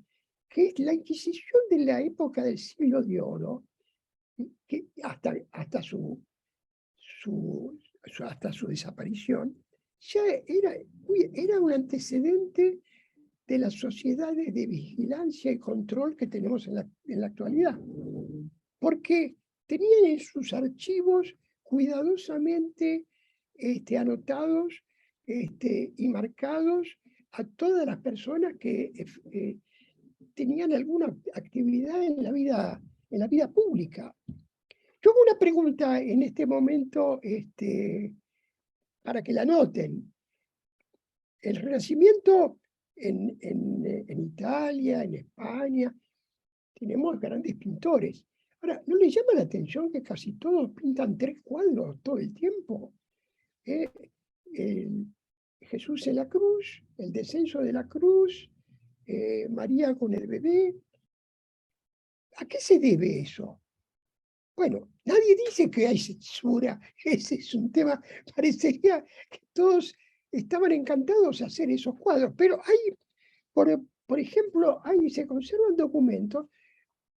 que es la Inquisición de la época del siglo de oro, que hasta su desaparición, ya era un antecedente de las sociedades de vigilancia y control que tenemos en la actualidad, porque tenían en sus archivos cuidadosamente anotados y marcados a todas las personas que tenían alguna actividad en la vida pública. Yo hago una pregunta en este momento para que la noten. El Renacimiento en Italia, en España, tenemos grandes pintores. Ahora, ¿no les llama la atención que casi todos pintan 3 cuadros todo el tiempo? Jesús en la cruz, el descenso de la cruz, María con el bebé. ¿A qué se debe eso? Bueno, nadie dice que hay censura, ese es un tema, parecería que todos estaban encantados de hacer esos cuadros, pero hay, por ejemplo, se conservan documentos,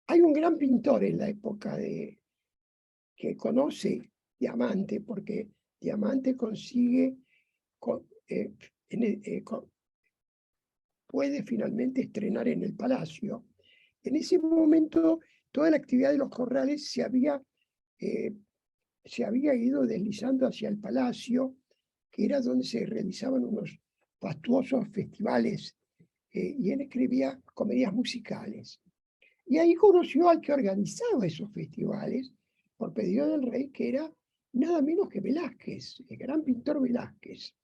hay un gran pintor en la época que conoce Diamante, porque Diamante puede finalmente estrenar en el Palacio. En ese momento, toda la actividad de los corrales se había ido deslizando hacia el Palacio, que era donde se realizaban unos fastuosos festivales, y él escribía comedias musicales. Y ahí conoció al que organizaba esos festivales, por pedido del rey, que era nada menos que Velázquez, el gran pintor Velázquez.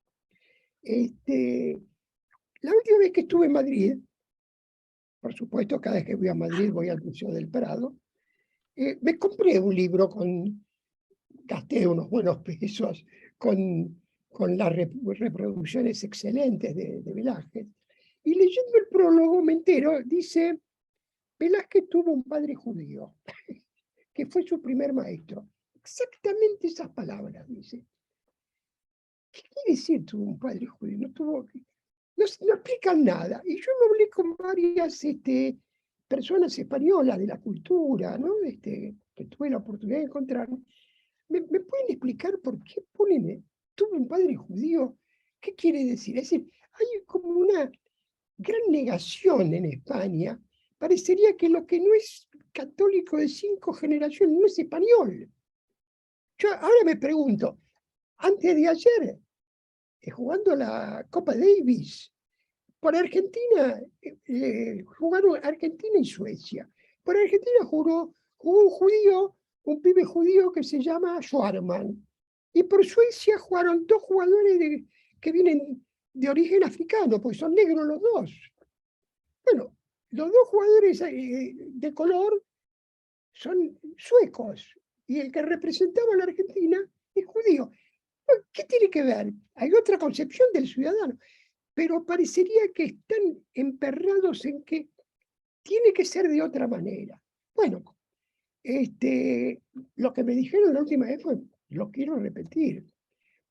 La última vez que estuve en Madrid, por supuesto, cada vez que voy a Madrid voy al Museo del Prado, me compré un libro gasté unos buenos pesos con las reproducciones excelentes de Velázquez, y leyendo el prólogo me entero, dice, Velázquez tuvo un padre judío, que fue su primer maestro. Exactamente esas palabras, dice. ¿Qué quiere decir tuvo un padre judío? No explican nada. Y yo me hablé con varias personas españolas de la cultura, ¿no? Que tuve la oportunidad de encontrar. ¿Me pueden explicar por qué ponen tuvo un padre judío? ¿Qué quiere decir? Es decir, hay como una gran negación en España. Parecería que lo que no es católico de 5 generaciones no es español. Yo ahora me pregunto, antes de ayer, jugando la Copa Davis, por Argentina, jugaron Argentina y Suecia. Por Argentina jugó un judío, un pibe judío que se llama Schwarman. Y por Suecia jugaron 2 jugadores que vienen de origen africano, pues son negros los 2. Bueno, los dos jugadores de color son suecos y el que representaba a la Argentina es judío. ¿Qué tiene que ver? Hay otra concepción del ciudadano, pero parecería que están emperrados en que tiene que ser de otra manera. Bueno, lo que me dijeron la última vez fue, lo quiero repetir.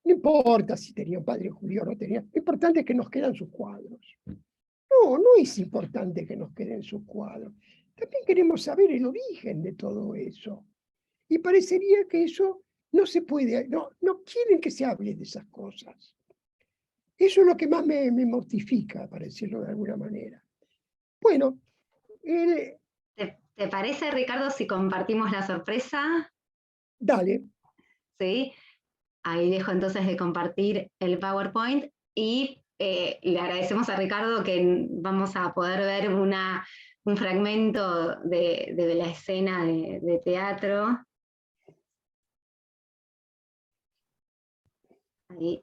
No importa si tenía un padre judío o no tenía, lo importante es que nos quedan sus cuadros. No, no es importante que nos queden sus cuadros. También queremos saber el origen de todo eso. Y parecería que eso no se puede, no quieren que se hable de esas cosas. Eso es lo que más me mortifica, para decirlo de alguna manera. Bueno. ¿Te parece, Ricardo, si compartimos la sorpresa? Dale. Sí. Ahí dejo entonces de compartir el PowerPoint y le agradecemos a Ricardo que vamos a poder ver un fragmento de la escena de teatro. Ahí.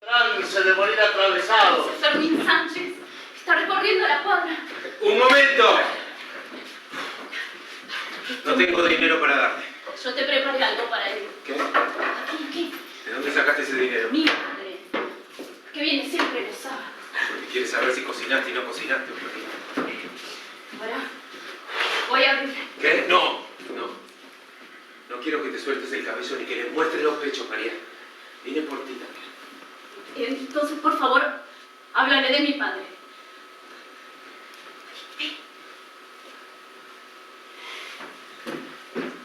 Trance de morir atravesado. Fermín Sánchez está recorriendo la cuadra. ¡Un momento! No tengo dinero para darte. Yo te preparé algo para él. ¿Qué? Aquí. ¿De dónde sacaste ese dinero? Mi madre, que viene siempre los sábados. Porque quieres saber si cocinaste y no cocinaste. Ahora voy a abrir. ¿Qué? No. No quiero que te sueltes el cabello ni que le muestres los pechos, María. Vine por ti también. Entonces, por favor, háblale de mi padre.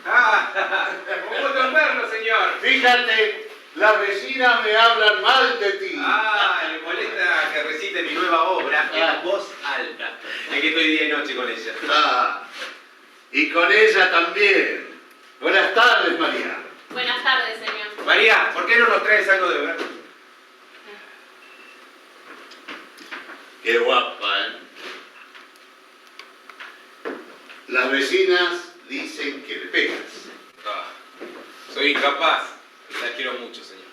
¡Un gusto en verlo, señor! Fíjate, las vecinas me hablan mal de ti. Le molesta que recite mi nueva obra en voz alta. Es que estoy día y noche con ella. Y con ella también. Buenas tardes, María. Buenas tardes, señor. María, ¿por qué no nos traes algo de ver? Qué guapa, ¿eh? Las vecinas dicen que le pegas. Soy incapaz. La quiero mucho, señor.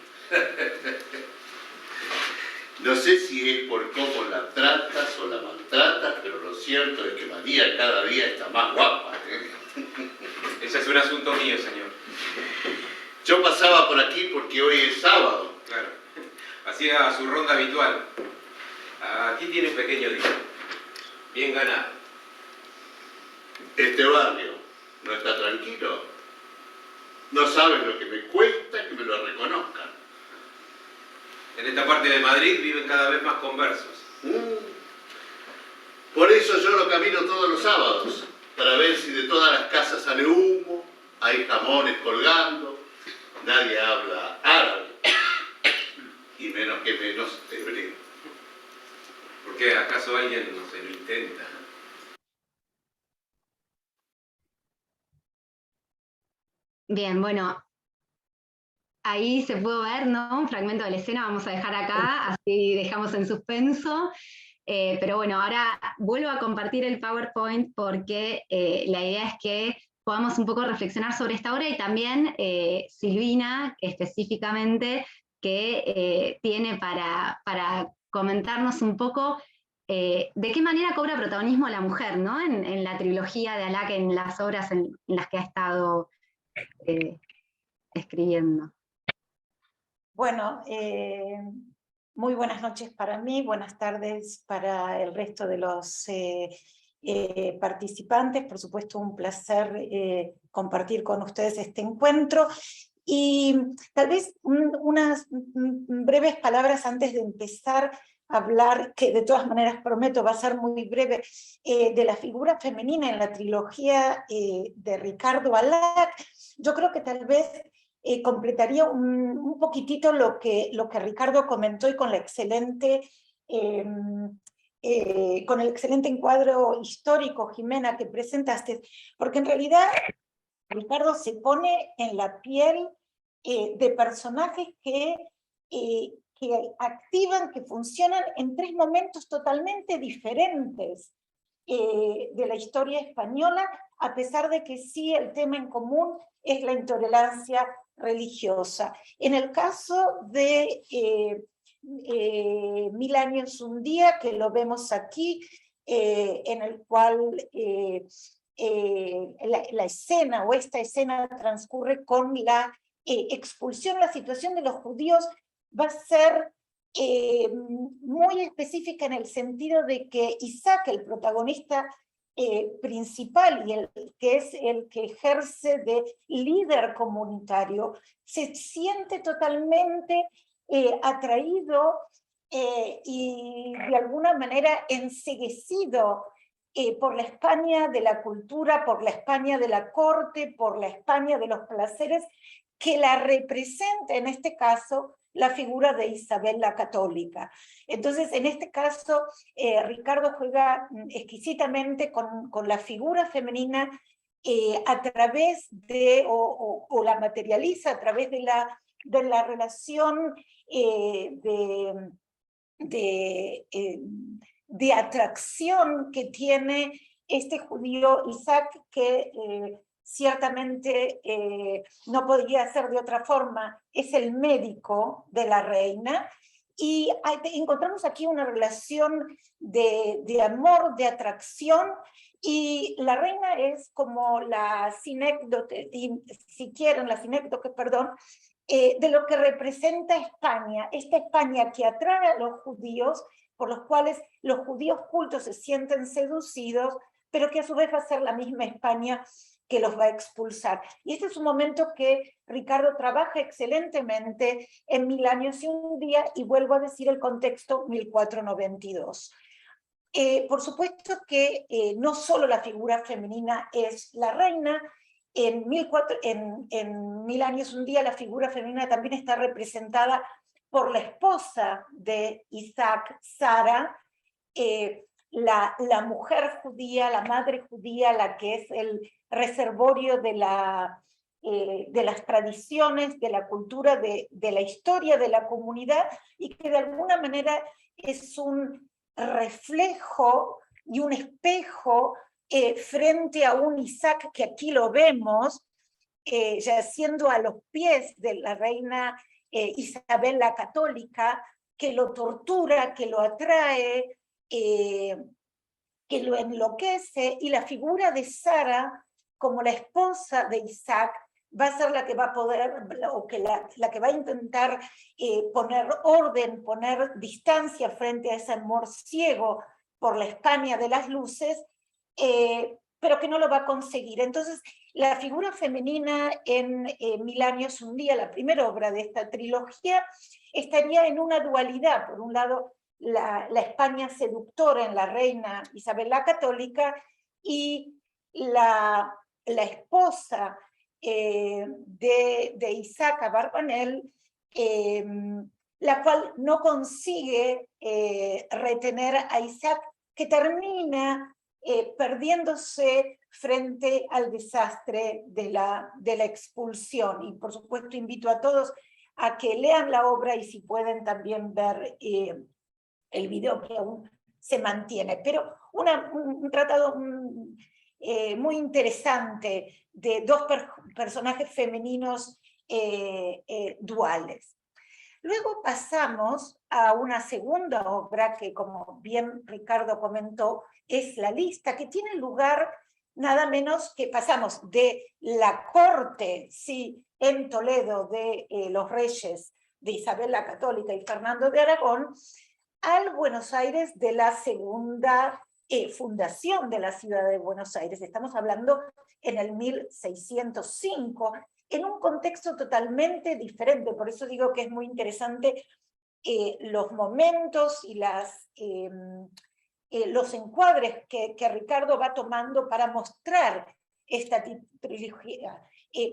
No sé si es por cómo la tratas o la maltratas, pero lo cierto es que María cada día está más guapa, ¿eh? Ese es un asunto mío, señor. Yo pasaba por aquí porque hoy es sábado. Claro. Hacía su ronda habitual. Aquí tiene un pequeño dinero. Bien ganado. Este barrio no está tranquilo. No sabes lo que me cuesta que me lo reconozcan. En esta parte de Madrid viven cada vez más conversos. Por eso yo lo camino todos los sábados, para ver si de todas las casas sale humo, hay jamones colgando, nadie habla árabe, y menos que menos hebreo. ¿Por qué? ¿Acaso alguien no se lo intenta? Bien, bueno, ahí se pudo ver, ¿no? Un fragmento de la escena, vamos a dejar acá, así dejamos en suspenso. Pero bueno, ahora vuelvo a compartir el PowerPoint porque la idea es que podamos un poco reflexionar sobre esta obra y también Silvina, específicamente, que tiene para comentarnos un poco de qué manera cobra protagonismo la mujer, ¿no? En la trilogía de Alac, en las obras en las que ha estado escribiendo. Bueno, muy buenas noches para mí, buenas tardes para el resto de los participantes. Por supuesto, un placer compartir con ustedes este encuentro. Y tal vez unas breves palabras antes de empezar a hablar, que de todas maneras prometo va a ser muy breve, de la figura femenina en la trilogía de Ricardo Alac. Yo creo que tal vez completaría un poquitito lo que Ricardo comentó y con el excelente encuadro histórico, Jimena, que presentaste, porque en realidad Ricardo se pone en la piel de personajes que activan, que funcionan en tres momentos totalmente diferentes de la historia española, a pesar de que sí el tema en común es la intolerancia religiosa. En el caso de Mil años un día, que lo vemos aquí, en el cual la escena o esta escena transcurre con la expulsión. La situación de los judíos va a ser muy específica en el sentido de que Isaac, el protagonista principal y el que es el que ejerce de líder comunitario, se siente totalmente atraído y de alguna manera enceguecido por la España de la cultura, por la España de la corte, por la España de los placeres, que la representa en este caso la figura de Isabel la Católica. Entonces, en este caso, Ricardo juega exquisitamente con la figura femenina a través de, o la materializa a través de la relación de atracción que tiene este judío Isaac, que ciertamente no podría ser de otra forma, es el médico de la reina, y encontramos aquí una relación de amor, de atracción, y la reina es como la sinécdoque, si quieren, la sinécdoque, perdón, de lo que representa España, esta España que atrae a los judíos, por los cuales los judíos cultos se sienten seducidos, pero que a su vez va a ser la misma España que los va a expulsar. Y este es un momento que Ricardo trabaja excelentemente en Mil años y un día, y vuelvo a decir el contexto 1492. Por supuesto que no solo la figura femenina es la reina. En Mil años un día la figura femenina también está representada por la esposa de Isaac, Sara, la mujer judía, la madre judía, la que es el reservorio de las tradiciones, de la cultura, de la historia de la comunidad, y que de alguna manera es un reflejo y un espejo frente a un Isaac que aquí lo vemos yaciendo a los pies de la reina Isabel la Católica, que lo tortura, que lo atrae, que lo enloquece, y la figura de Sara como la esposa de Isaac va a ser la que va a poder, o que la que va a intentar poner orden, poner distancia frente a ese amor ciego por la España de las luces, pero que no lo va a conseguir. Entonces, la figura femenina en Mil años un día, la primera obra de esta trilogía, estaría en una dualidad. Por un lado, la España seductora en la reina Isabel la Católica, y la esposa de Isaac Abarbanel, la cual no consigue retener a Isaac, que termina perdiéndose frente al desastre de la expulsión. Y por supuesto invito a todos a que lean la obra, y si pueden también ver el video que aún se mantiene. Pero un tratado muy interesante de dos personajes femeninos duales. Luego pasamos a una segunda obra que, como bien Ricardo comentó, es La Lista, que tiene lugar nada menos que pasamos de la corte, sí, en Toledo, de los reyes de Isabel la Católica y Fernando de Aragón, al Buenos Aires de la segunda fundación de la ciudad de Buenos Aires. Estamos hablando en el 1605, en un contexto totalmente diferente. Por eso digo que es muy interesante los momentos y los encuadres que Ricardo va tomando para mostrar esta trilogía.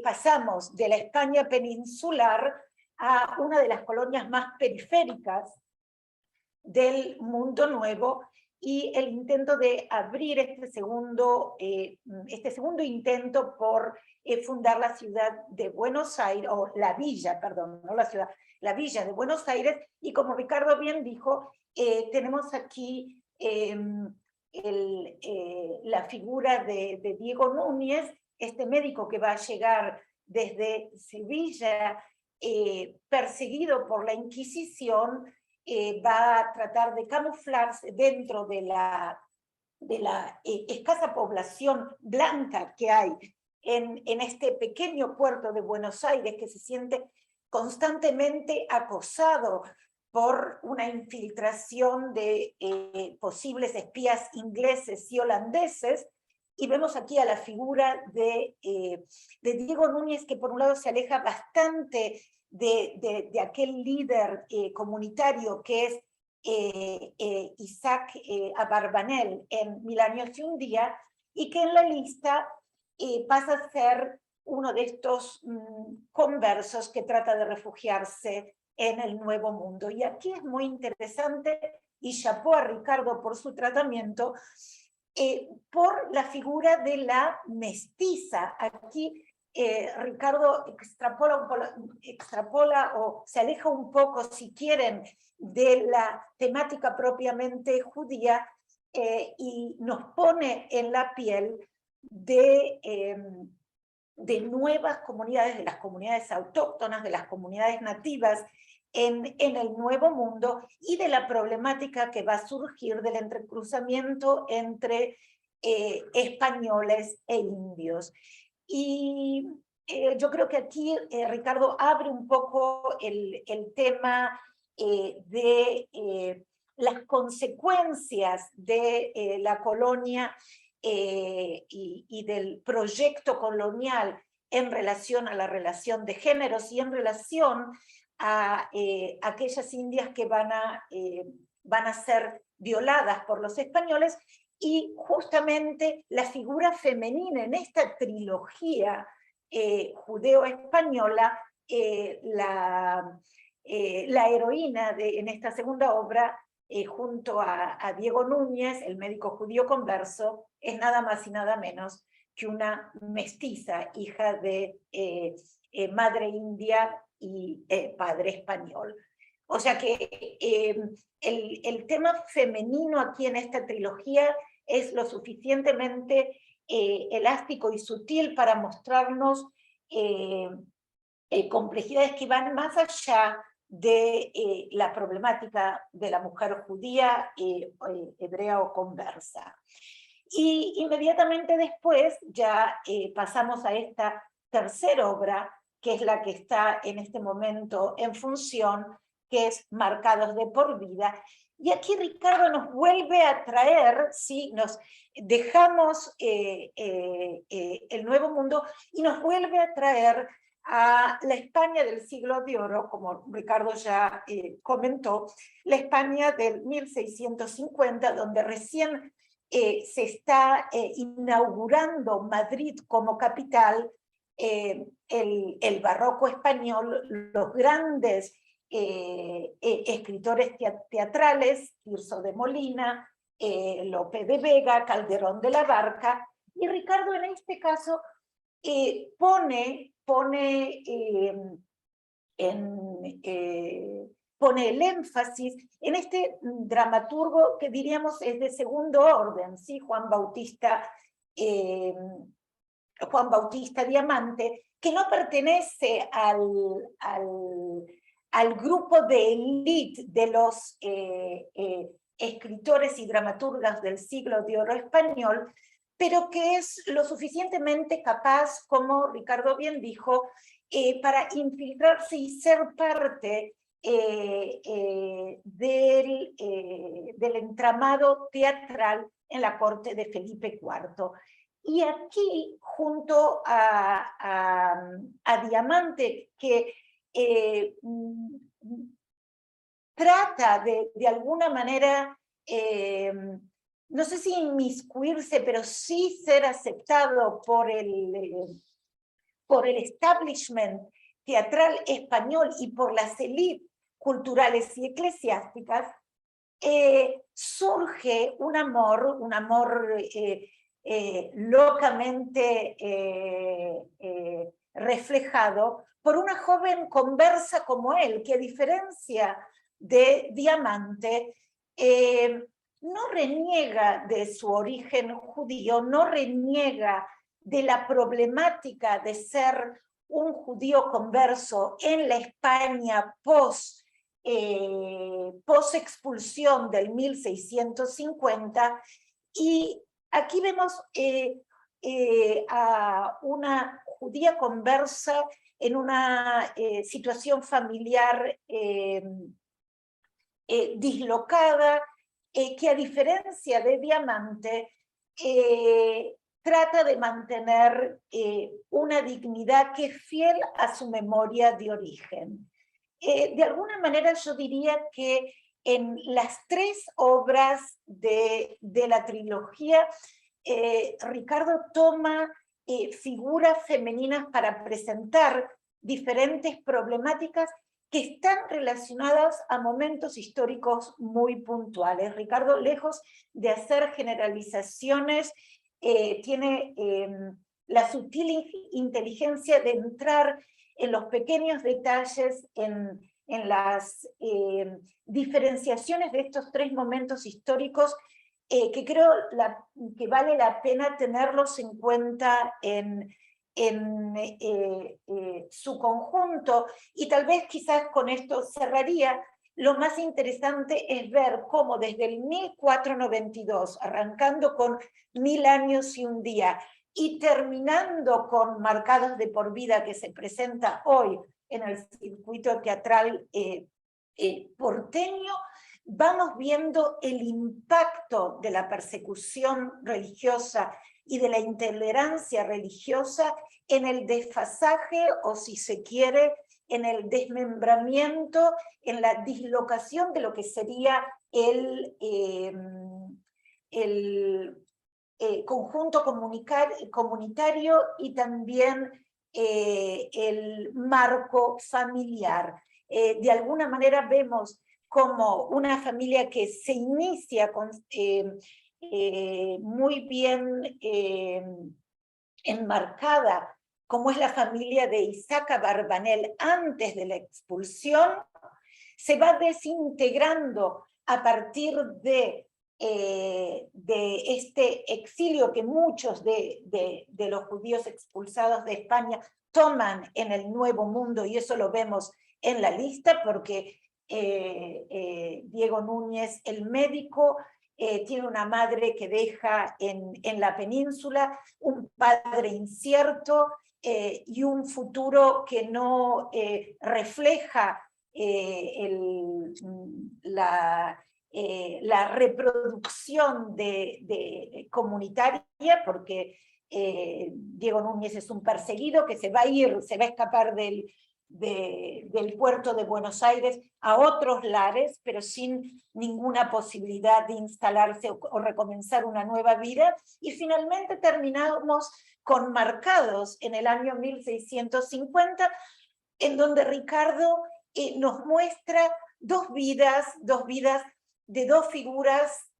Pasamos de la España peninsular a una de las colonias más periféricas del mundo nuevo, y el intento de abrir este segundo intento por fundar la ciudad de Buenos Aires, o la villa, perdón, no la ciudad, la villa de Buenos Aires. Y como Ricardo bien dijo, tenemos aquí la figura de Diego Núñez, este médico que va a llegar desde Sevilla, perseguido por la Inquisición, va a tratar de camuflarse dentro de la escasa población blanca que hay en este pequeño puerto de Buenos Aires, que se siente constantemente acosado por una infiltración de posibles espías ingleses y holandeses. Y vemos aquí a la figura de Diego Núñez, que por un lado se aleja bastante de aquel líder comunitario que es Isaac Abarbanel en 1000 años y un día, y que en la lista pasa a ser uno de estos conversos que trata de refugiarse en el Nuevo Mundo. Y aquí es muy interesante, y chapó a Ricardo por su tratamiento, por la figura de la mestiza. Aquí Ricardo extrapola o se aleja un poco, si quieren, de la temática propiamente judía y nos pone en la piel de nuevas comunidades, de las comunidades autóctonas, de las comunidades nativas en el Nuevo Mundo, y de la problemática que va a surgir del entrecruzamiento entre españoles e indios. Y yo creo que aquí Ricardo abre un poco el tema de las consecuencias de la colonia y del proyecto colonial en relación a la relación de géneros y en relación a aquellas indias que van a ser violadas por los españoles, y justamente la figura femenina en esta trilogía judeo-española, la heroína en esta segunda obra, junto a Diego Núñez, el médico judío converso, es nada más y nada menos que una mestiza, hija de madre india y padre español. O sea que el tema femenino aquí en esta trilogía es lo suficientemente elástico y sutil para mostrarnos complejidades que van más allá de la problemática de la mujer judía, hebrea o conversa. Y inmediatamente después ya pasamos a esta tercera obra, que es la que está en este momento en función, que es Marcados de por vida. Y aquí Ricardo nos vuelve a traer, ¿sí? Nos dejamos el Nuevo Mundo y nos vuelve a traer a la España del siglo de oro, como Ricardo ya comentó, la España del 1650, donde recién se está inaugurando Madrid como capital, el barroco español, los grandes escritores teatrales, Tirso de Molina, Lope de Vega, Calderón de la Barca, y Ricardo en este caso pone el énfasis en este dramaturgo que diríamos es de segundo orden, ¿sí? Juan Bautista Diamante, que no pertenece al grupo de élite de los escritores y dramaturgas del siglo de oro español, pero que es lo suficientemente capaz, como Ricardo bien dijo, para infiltrarse y ser parte del entramado teatral en la corte de Felipe IV. Y aquí, junto a Diamante, que trata de alguna manera, no sé si inmiscuirse, pero sí ser aceptado por el establishment teatral español y por las élites culturales y eclesiásticas, surge un amor locamente reflejado por una joven conversa como él, que a diferencia de Diamante, no reniega de su origen judío, no reniega de la problemática de ser un judío converso en la España post post-expulsión del 1650, y aquí vemos a una judía conversa en una situación familiar dislocada, que a diferencia de Diamante, trata de mantener una dignidad que es fiel a su memoria de origen. De alguna manera yo diría que en las tres obras de la trilogía, Ricardo toma figuras femeninas para presentar diferentes problemáticas que están relacionadas a momentos históricos muy puntuales. Ricardo, lejos de hacer generalizaciones, tiene la sutil inteligencia de entrar en los pequeños detalles, en las diferenciaciones de estos tres momentos históricos, que creo que vale la pena tenerlos en cuenta en su conjunto. Y tal vez quizás con esto cerraría. Lo más interesante es ver cómo desde el 1492, arrancando con 1000 años y un día, y terminando con Marcados de por vida, que se presenta hoy en el circuito teatral porteño, vamos viendo el impacto de la persecución religiosa y de la intolerancia religiosa en el desfasaje, o si se quiere, en el desmembramiento, en la dislocación de lo que sería el conjunto comunitario y también el marco familiar. De alguna manera vemos como una familia que se inicia con, muy bien enmarcada, como es la familia de Isaac Abarbanel antes de la expulsión, se va desintegrando a partir de este exilio que muchos de los judíos expulsados de España toman en el Nuevo Mundo, y eso lo vemos en la lista, porque Diego Núñez, el médico, tiene una madre que deja en la península, un padre incierto y un futuro que no refleja la reproducción comunitaria, porque Diego Núñez es un perseguido que se va a escapar del puerto de Buenos Aires a otros lares, pero sin ninguna posibilidad de instalarse o recomenzar una nueva vida, y finalmente terminamos con Marcados en el año 1650, en donde Ricardo nos muestra dos vidas de dos figuras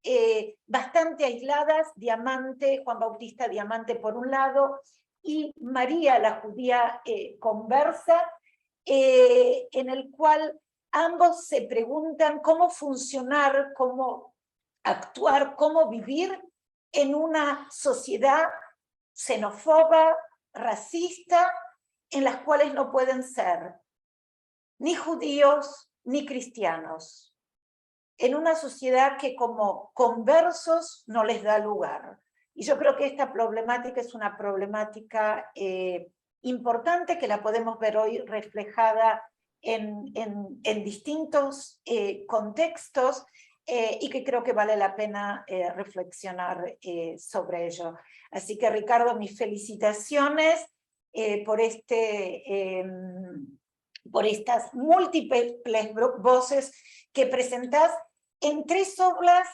bastante aisladas, Diamante, Juan Bautista Diamante por un lado, y María, la judía conversa, en el cual ambos se preguntan cómo funcionar, cómo actuar, cómo vivir en una sociedad xenófoba, racista, en las cuales no pueden ser ni judíos ni cristianos, en una sociedad que como conversos no les da lugar. Y yo creo que esta problemática es una problemática importante, que la podemos ver hoy reflejada en distintos contextos, y que creo que vale la pena reflexionar sobre ello. Así que, Ricardo, mis felicitaciones por estas múltiples voces que presentás en tres obras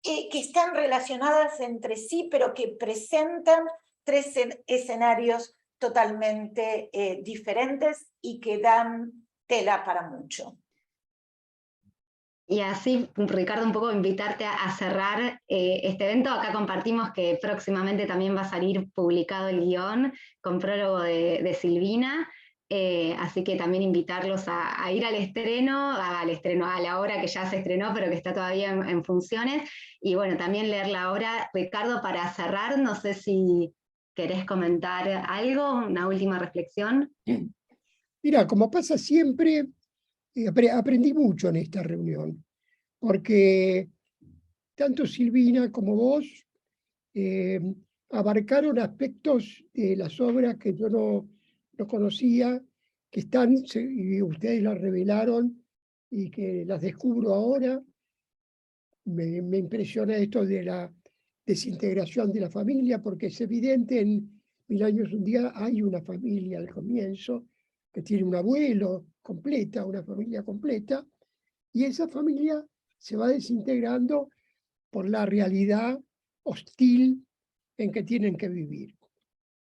que están relacionadas entre sí, pero que presentan tres escenarios totalmente diferentes y que dan tela para mucho. Y así, Ricardo, un poco invitarte a cerrar este evento. Acá compartimos que próximamente también va a salir publicado el guión con prólogo de Silvina, así que también invitarlos a ir al estreno, a la obra que ya se estrenó, pero que está todavía en funciones, y bueno, también leer la obra. Ricardo, para cerrar, no sé si querés comentar algo, una última reflexión. Mira, como pasa siempre, aprendí mucho en esta reunión, porque tanto Silvina como vos abarcaron aspectos de las obras que yo no conocía, que están, y ustedes las revelaron, y que las descubro ahora. Me impresiona esto de la desintegración de la familia, porque es evidente en 1000 años un día hay una familia al comienzo, que tiene un abuelo completa, una familia completa, y esa familia se va desintegrando por la realidad hostil en que tienen que vivir.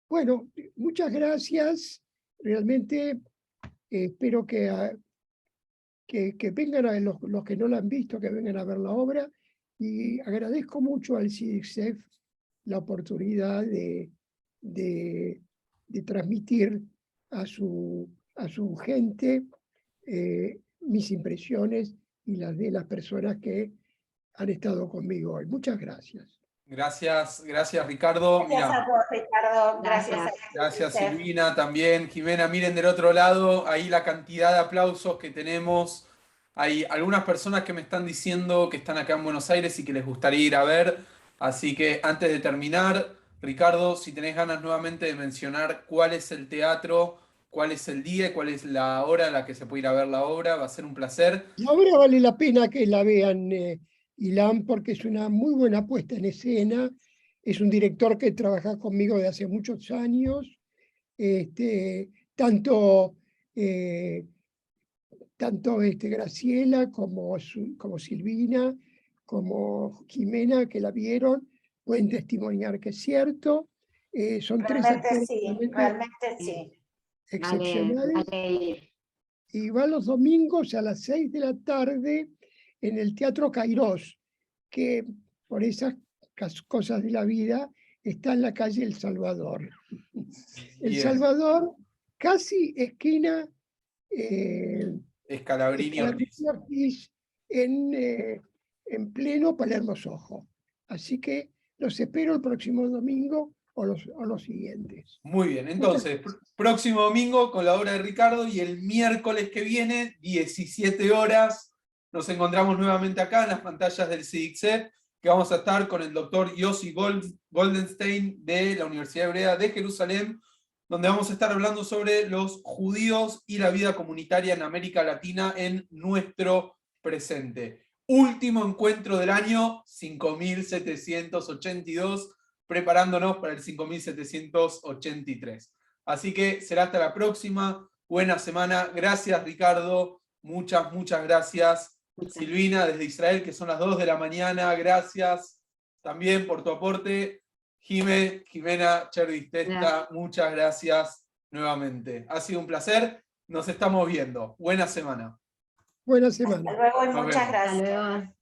Bueno, muchas gracias. Realmente espero que vengan los que no la han visto, que vengan a ver la obra, y agradezco mucho al CIDICSEF la oportunidad de transmitir a su gente mis impresiones y las de las personas que han estado conmigo hoy. Muchas gracias. Gracias, gracias Ricardo. Gracias a vos, Ricardo. Gracias. Gracias Silvina también. Jimena, miren del otro lado, ahí la cantidad de aplausos que tenemos. Hay algunas personas que me están diciendo que están acá en Buenos Aires y que les gustaría ir a ver. Así que antes de terminar, Ricardo, si tenés ganas nuevamente de mencionar cuál es el teatro, cuál es el día y cuál es la hora a la que se puede ir a ver la obra, va a ser un placer. La obra vale la pena que la vean, Ilan, porque es una muy buena puesta en escena. Es un director que trabaja conmigo de hace muchos años. Tanto Graciela como Silvina, como Jimena, que la vieron, pueden testimoniar que es cierto. Son tres actores realmente sí. excepcionales. Vale. Y va los domingos a las 6 de la tarde en el Teatro Cairós, que por esas cosas de la vida está en la calle El Salvador. El Salvador, casi esquina Scalabrini Ortiz, en pleno Palermo Sojo. Así que los espero el próximo domingo o los siguientes. Muy bien, entonces, próximo domingo con la obra de Ricardo y el miércoles que viene, 17 horas, nos encontramos nuevamente acá en las pantallas del CIDICSEF, que vamos a estar con el doctor Yossi Goldenstein de la Universidad Hebrea de Jerusalén, donde vamos a estar hablando sobre los judíos y la vida comunitaria en América Latina en nuestro presente. Último encuentro del año, 5782, preparándonos para el 5783. Así que será hasta la próxima. Buena semana. Gracias, Ricardo. Muchas, muchas gracias. Silvina, desde Israel, que son las 2 de la mañana. Gracias también por tu aporte. Jimena Cherdistesta, muchas gracias nuevamente. Ha sido un placer. Nos estamos viendo. Buena semana. Buena semana. Hasta luego y Nos muchas vemos. gracias. Hasta luego.